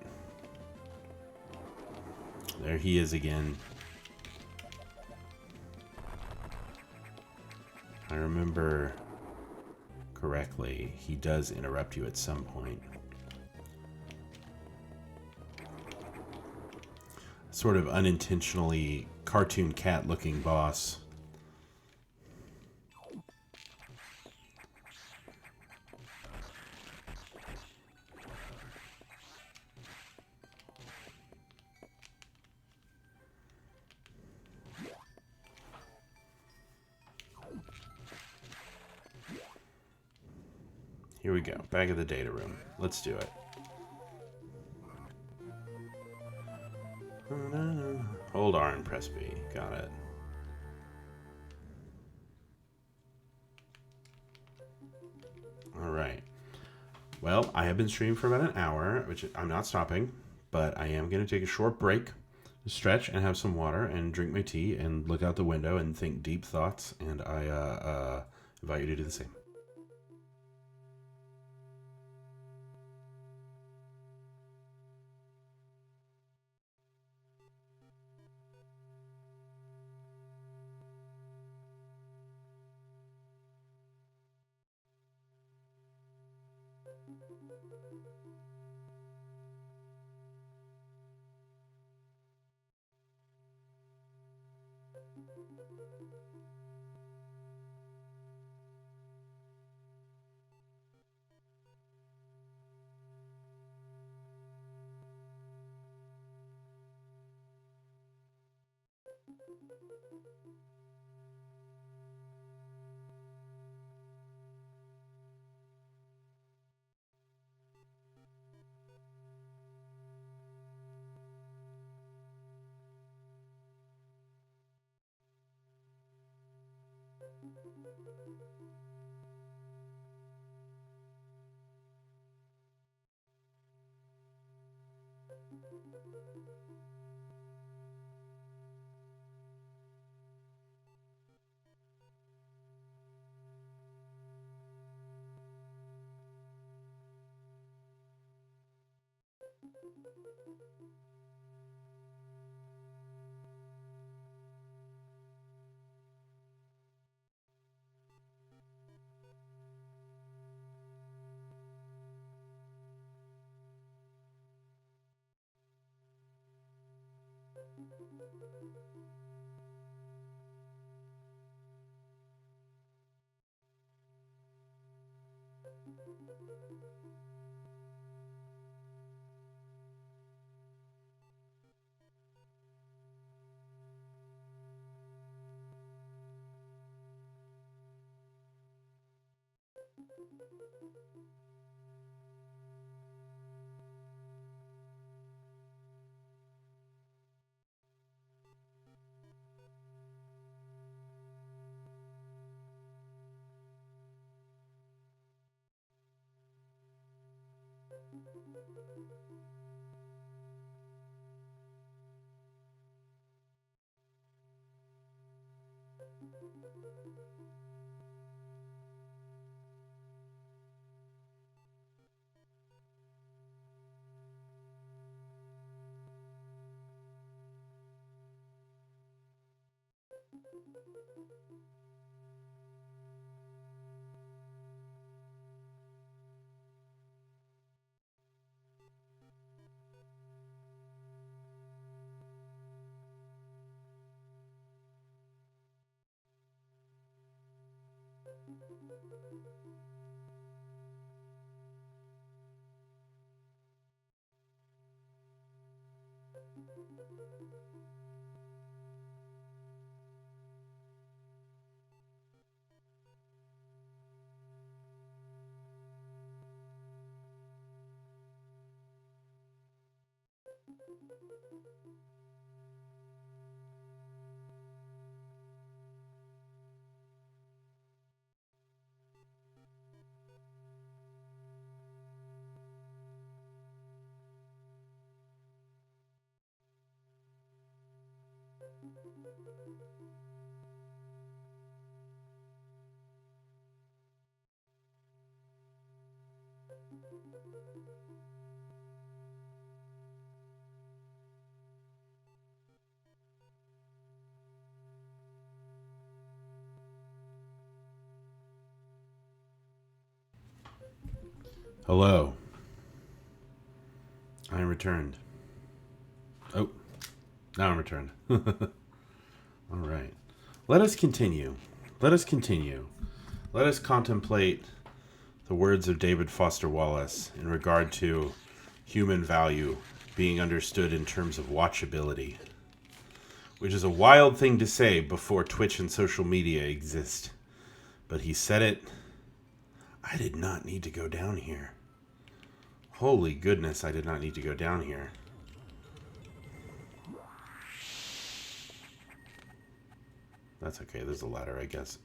There he is again. I remember correctly, he does interrupt you at some point. Sort of unintentionally cartoon cat looking boss. Here we go. Back at the data room. Let's do it. Hold R and press B. Got it. Alright. Well, I have been streaming for about an hour, which I'm not stopping, but I am going to take a short break, stretch and have some water and drink my tea and look out the window and think deep thoughts, and I invite you to do the same. Hello. I am returned. Oh, now I'm returned. All right. Let us continue. Let us continue. Let us contemplate the words of David Foster Wallace in regard to human value being understood in terms of watchability, which is a wild thing to say before Twitch and social media exist. But he said it. I did not need to go down here. Holy goodness, I did not need to go down here. That's okay, there's a ladder, I guess.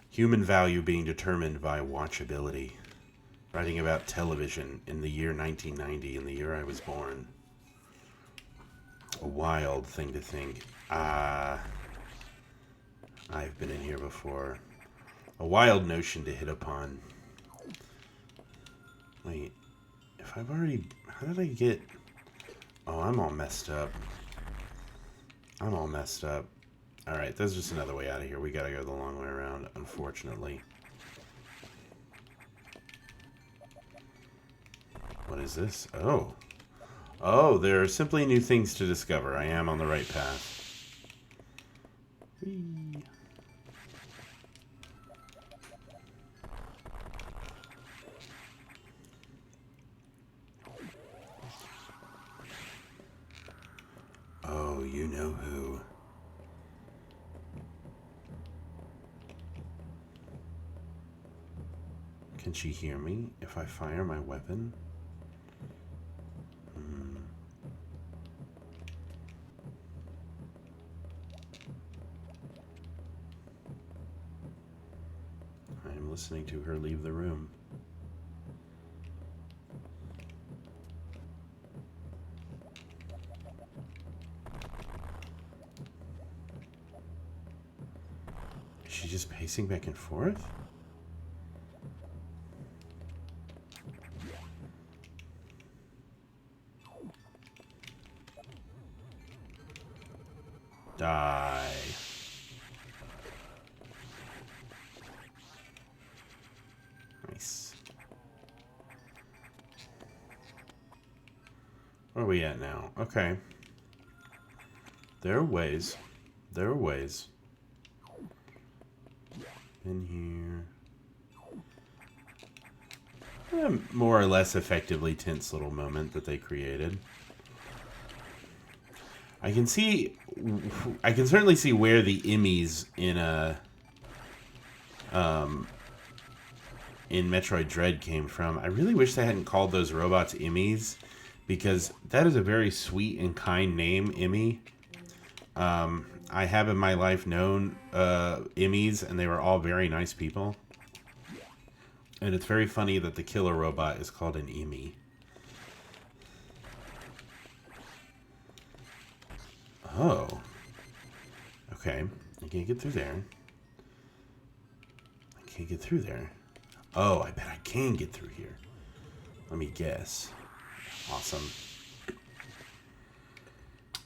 Human value being determined by watchability. Writing about television in the year 1990, in the year I was born. A wild thing to think. I've been in here before. A wild notion to hit upon. Wait, if I've already... How did I get... Oh, I'm all messed up. I'm all messed up. Alright, there's just another way out of here. We gotta go the long way around, unfortunately. What is this? Oh. Oh, there are simply new things to discover. I am on the right path. Whee. Oh, you know who. Can she hear me if I fire my weapon? I am listening to her leave the room. Is she just pacing back and forth? Die. Nice. Where are we at now? Okay. There are ways. There are ways. In here. A more or less effectively tense little moment that they created. I can certainly see where the Emmys in Metroid Dread came from. I really wish they hadn't called those robots Emmys, because that is a very sweet and kind name, Emmy. I have in my life known Emmys, and they were all very nice people. And it's very funny that the killer robot is called an Emmy. Oh. Okay. I can't get through there. I can't get through there. Oh, I bet I can get through here. Let me guess. Awesome.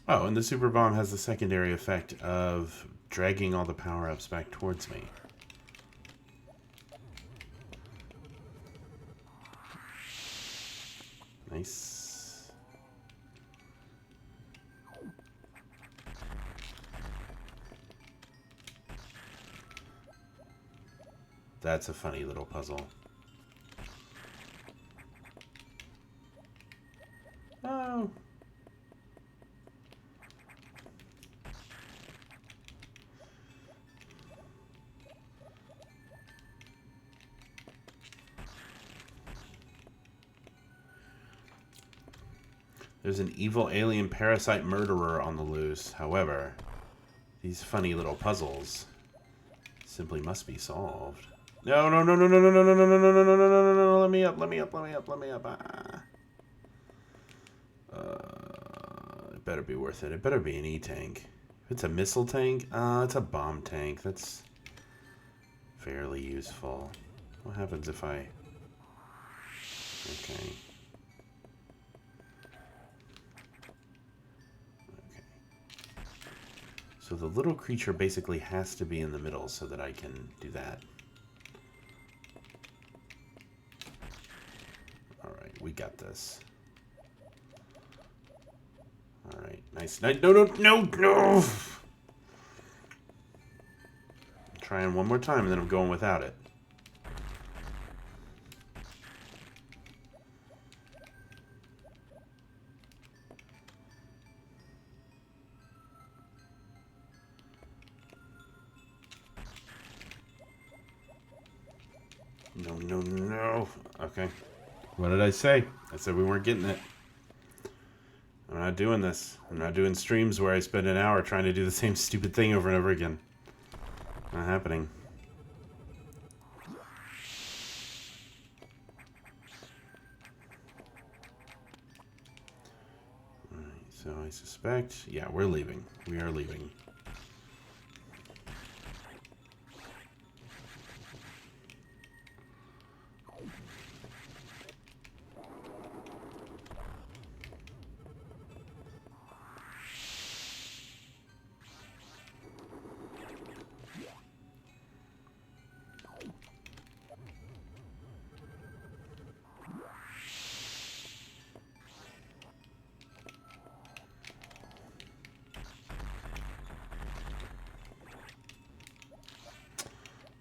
Oh, and the super bomb has the secondary effect of dragging all the power-ups back towards me. Nice. That's a funny little puzzle. Oh. There's an evil alien parasite murderer on the loose. However, these funny little puzzles simply must be solved. No, no, no, no, no, no, no, no, no, no, no, no, no, no, no, no, no, let me up, let me up, let me up, let me up. It better be worth it. It better be an E-tank. If it's a missile tank, it's a bomb tank. That's fairly useful. What happens if I... Okay. Okay. So the little creature basically has to be in the middle so that I can do that. Alright, we got this. Alright, nice. No, no, no, no! Trying one more time and then I'm going without it. No, no. Okay. What did I say? I said we weren't getting it. I'm not doing this. I'm not doing streams where I spend an hour trying to do the same stupid thing over and over again. Not happening. Alright, so I suspect... Yeah, we're leaving. We are leaving.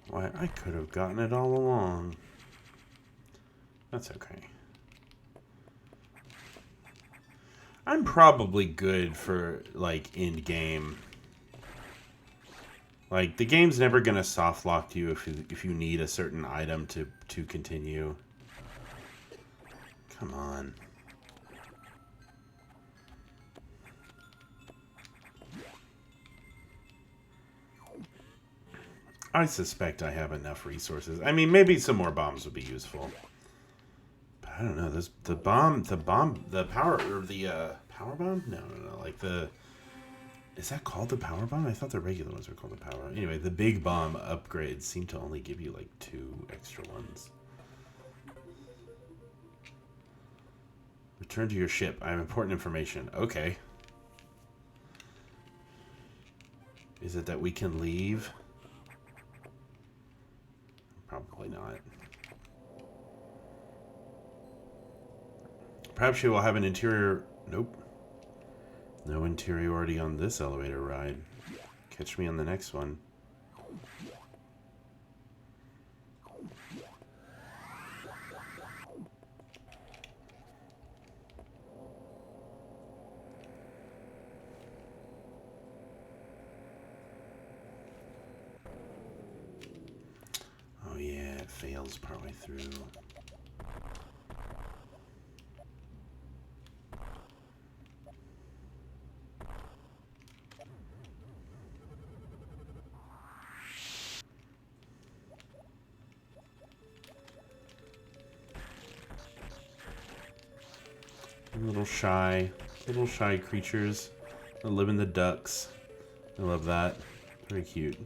Why, I could have gotten it all along. That's okay. I'm probably good for, like, end game. Like, the game's never gonna soft lock you if you need a certain item to continue. Come on. I suspect I have enough resources. I mean, maybe some more bombs would be useful. But I don't know. There's the power bomb? No. Like is that called the power bomb? I thought the regular ones were called the power. Anyway, the big bomb upgrades seem to only give you like 2 extra ones. Return to your ship. I have important information. Okay. Is it that we can leave? Probably not. Perhaps she will have an interior... Nope. No interiority on this elevator ride. Catch me on the next one. Oh yeah, it fails partway through. Little shy creatures that live in the ducks. I love that. Very cute.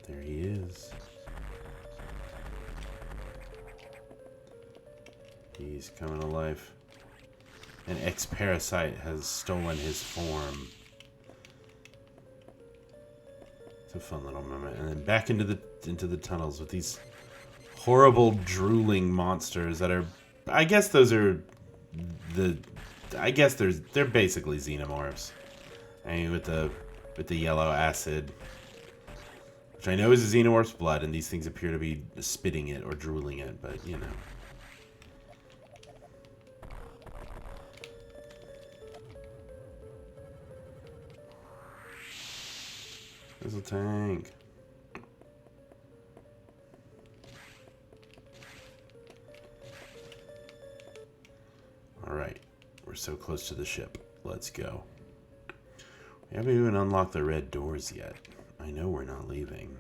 There he is. He's coming to life. An ex-parasite has stolen his form. It's a fun little moment. And then back into the tunnels with these horrible drooling monsters that are... I guess those are they're basically xenomorphs. I mean, with the yellow acid, which I know is a xenomorph's blood, and these things appear to be spitting it or drooling it, but you know. There's a tank. Alright, we're so close to the ship. Let's go. We haven't even unlocked the red doors yet. I know we're not leaving.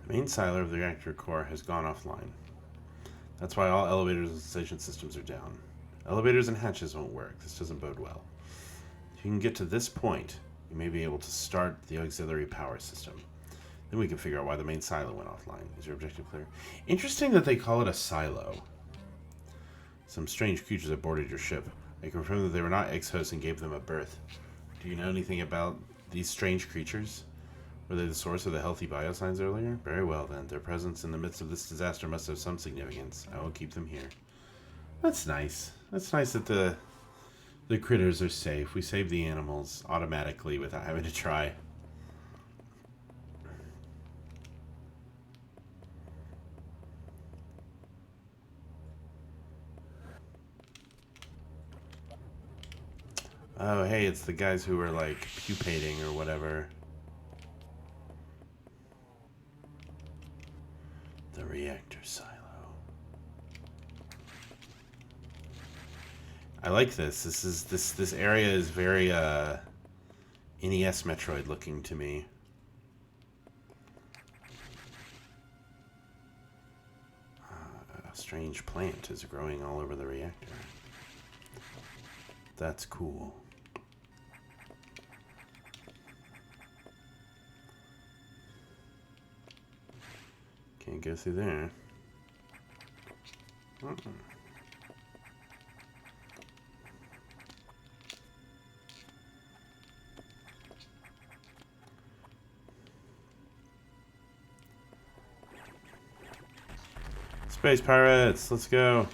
The main silo of the reactor core has gone offline. That's why all elevators and station systems are down. Elevators and hatches won't work. This doesn't bode well. If you can get to this point, you may be able to start the auxiliary power system. Then we can figure out why the main silo went offline. Is your objective clear? Interesting that they call it a silo. Some strange creatures have boarded your ship. I confirm that they were not ex-hosts and gave them a birth. Do you know anything about these strange creatures? Were they the source of the healthy biosigns earlier? Very well, then. Their presence in the midst of this disaster must have some significance. I will keep them here. That's nice. That's nice that the The critters are safe. We save the animals automatically without having to try. Oh, hey, it's the guys who were, like, pupating or whatever. The reactor silo. I like this. This area is very, NES Metroid looking to me. A strange plant is growing all over the reactor. That's cool. Can't go through there. Space pirates, let's go.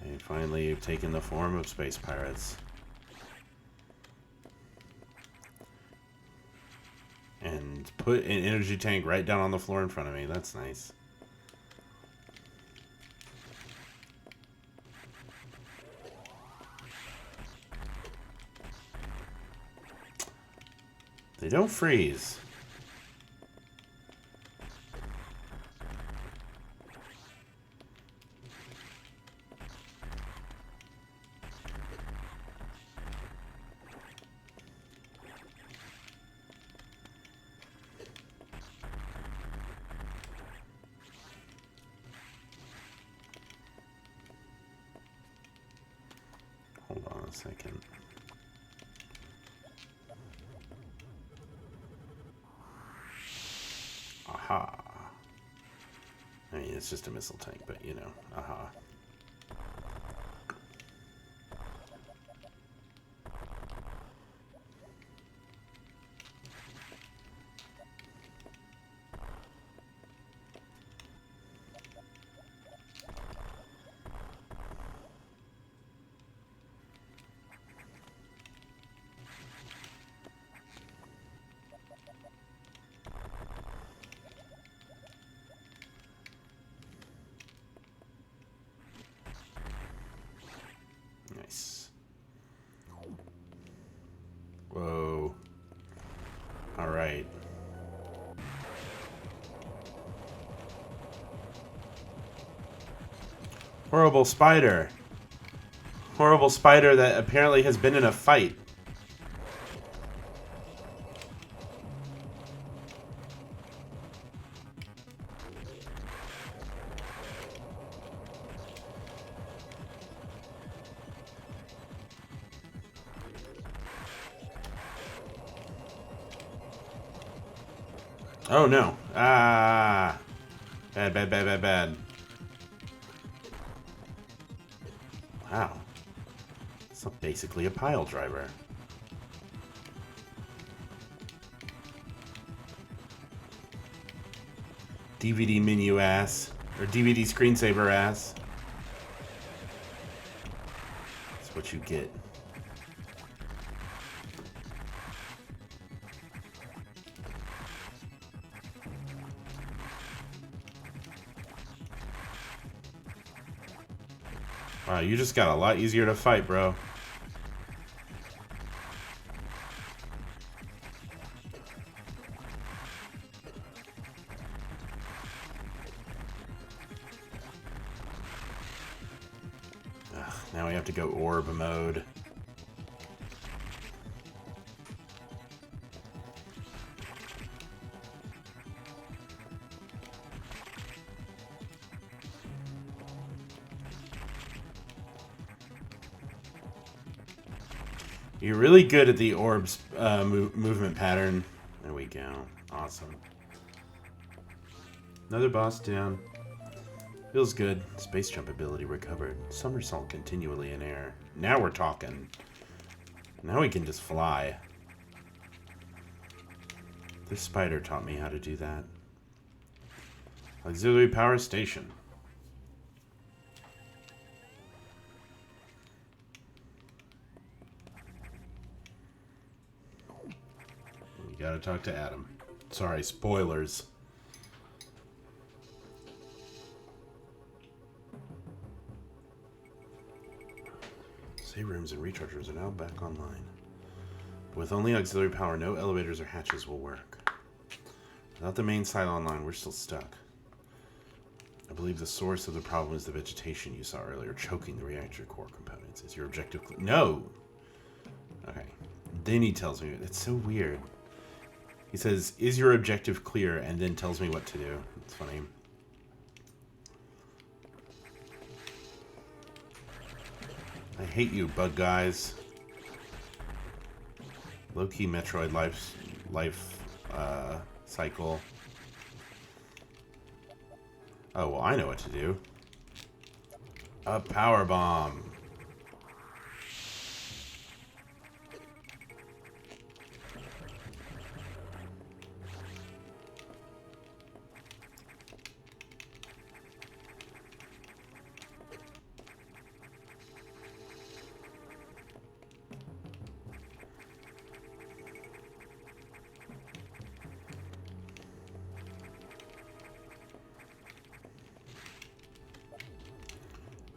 They finally have taken the form of space pirates. And put an energy tank right down on the floor in front of me. That's nice. They don't freeze. Hold on a second. Aha. I mean, it's just a missile tank, but you know, aha. Nice. Whoa. All right. Horrible spider. Horrible spider that apparently has been in a fight. Oh no. Ah. Bad, bad, bad, bad, bad. Wow. It's basically a pile driver. DVD menu ass. Or DVD screensaver ass. That's what you get. Wow, you just got a lot easier to fight, bro. Ugh, now we have to go orb mode. You're really good at the orbs movement pattern. There we go. Awesome. Another boss down. Feels good. Space jump ability recovered. Somersault continually in air. Now we're talking. Now we can just fly. This spider taught me how to do that. Auxiliary power station. gotta talk to Adam. Sorry, spoilers. Save rooms and recharge rooms are now back online. With only auxiliary power, no elevators or hatches will work. Without the main silo online, we're still stuck. I believe the source of the problem is the vegetation you saw earlier, choking the reactor core components. Is your objective clear? No! Okay. Then he tells me. It's so weird. He says, is your objective clear? And then tells me what to do. It's funny. I hate you, bug guys. Low-key Metroid life cycle. Oh, well, I know what to do. A power bomb.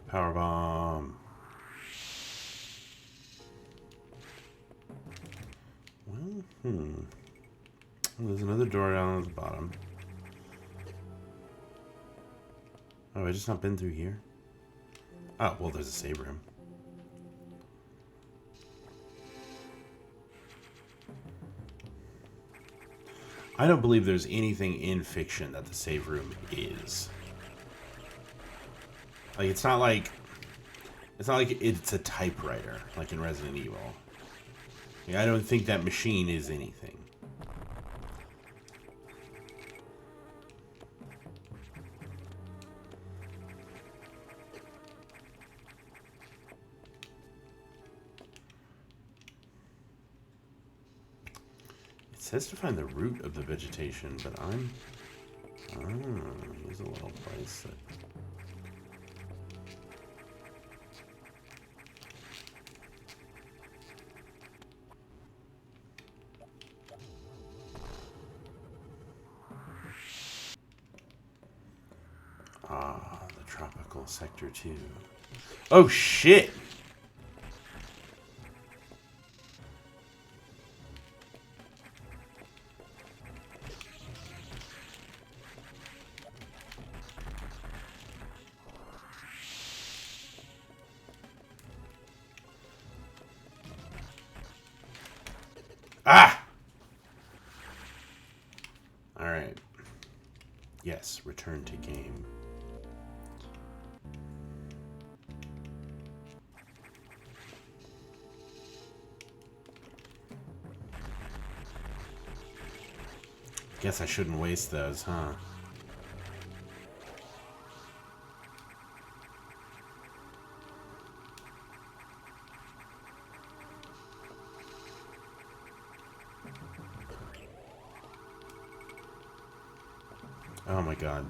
Power bomb. Well, Well, there's another door down at the bottom. Oh, I just not been through here? Oh, well, there's a save room. I don't believe there's anything in fiction that the save room is. Like, it's not like it's a typewriter, like in Resident Evil. Like, I don't think that machine is anything. It says to find the root of the vegetation, but here's a little place that... the tropical sector 2. Oh, shit! Ah! Alright. Yes, return to game. Guess I shouldn't waste those, huh? Oh my god.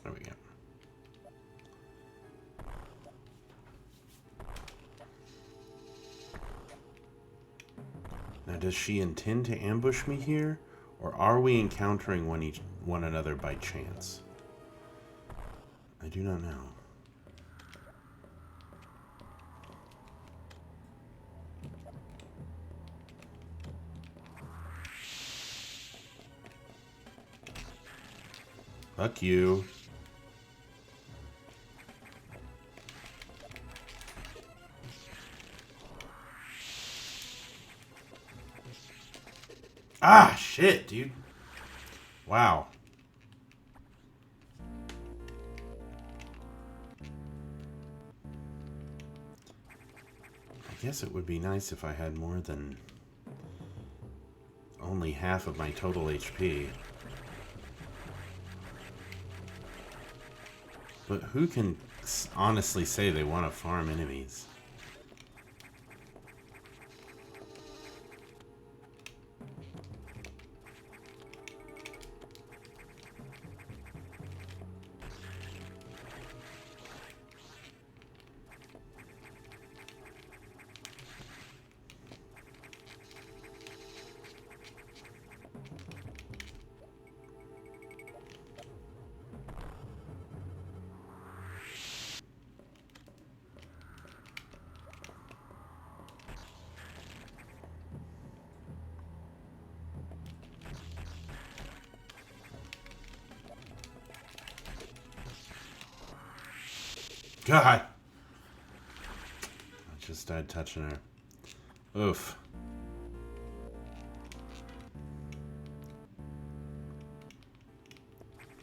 There we go. Now, does she intend to ambush me here? Or are we encountering one another by chance? I do not know. Fuck you. Ah, shit, dude. Wow. I guess it would be nice if I had more than only half of my total HP. But who can honestly say they want to farm enemies? God. I just died touching her. Oof.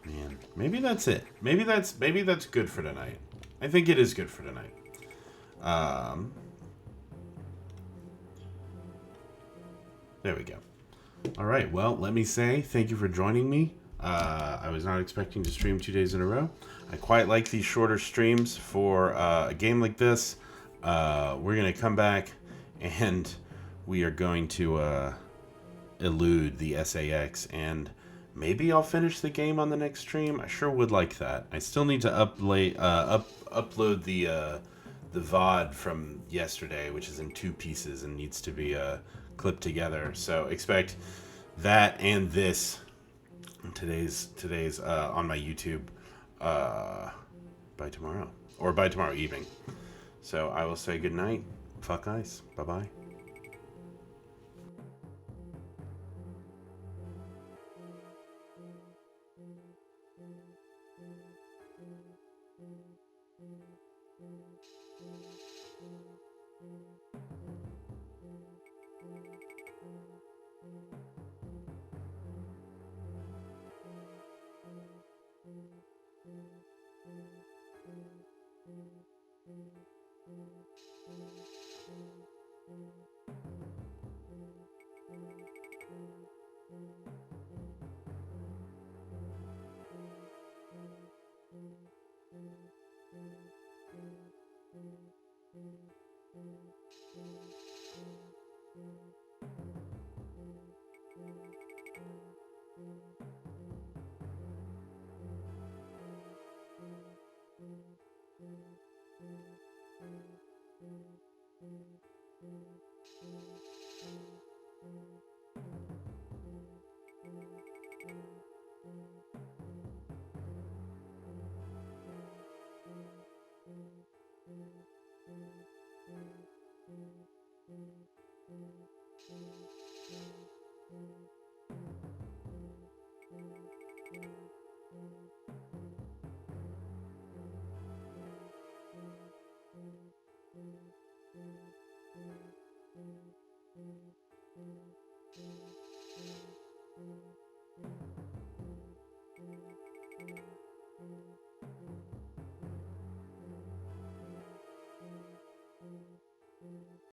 Man, maybe that's it. Maybe that's good for tonight. I think it is good for tonight. There we go. All right. Well, let me say thank you for joining me. I was not expecting to stream 2 days in a row. I quite like these shorter streams for a game like this. We're going to come back and we are going to elude the SAX, and maybe I'll finish the game on the next stream. I sure would like that. I still need to upload the VOD from yesterday, which is in 2 pieces and needs to be clipped together. So expect that and this today's on my YouTube by tomorrow, or by tomorrow evening. So I will say good night. Fuck ice. Bye bye.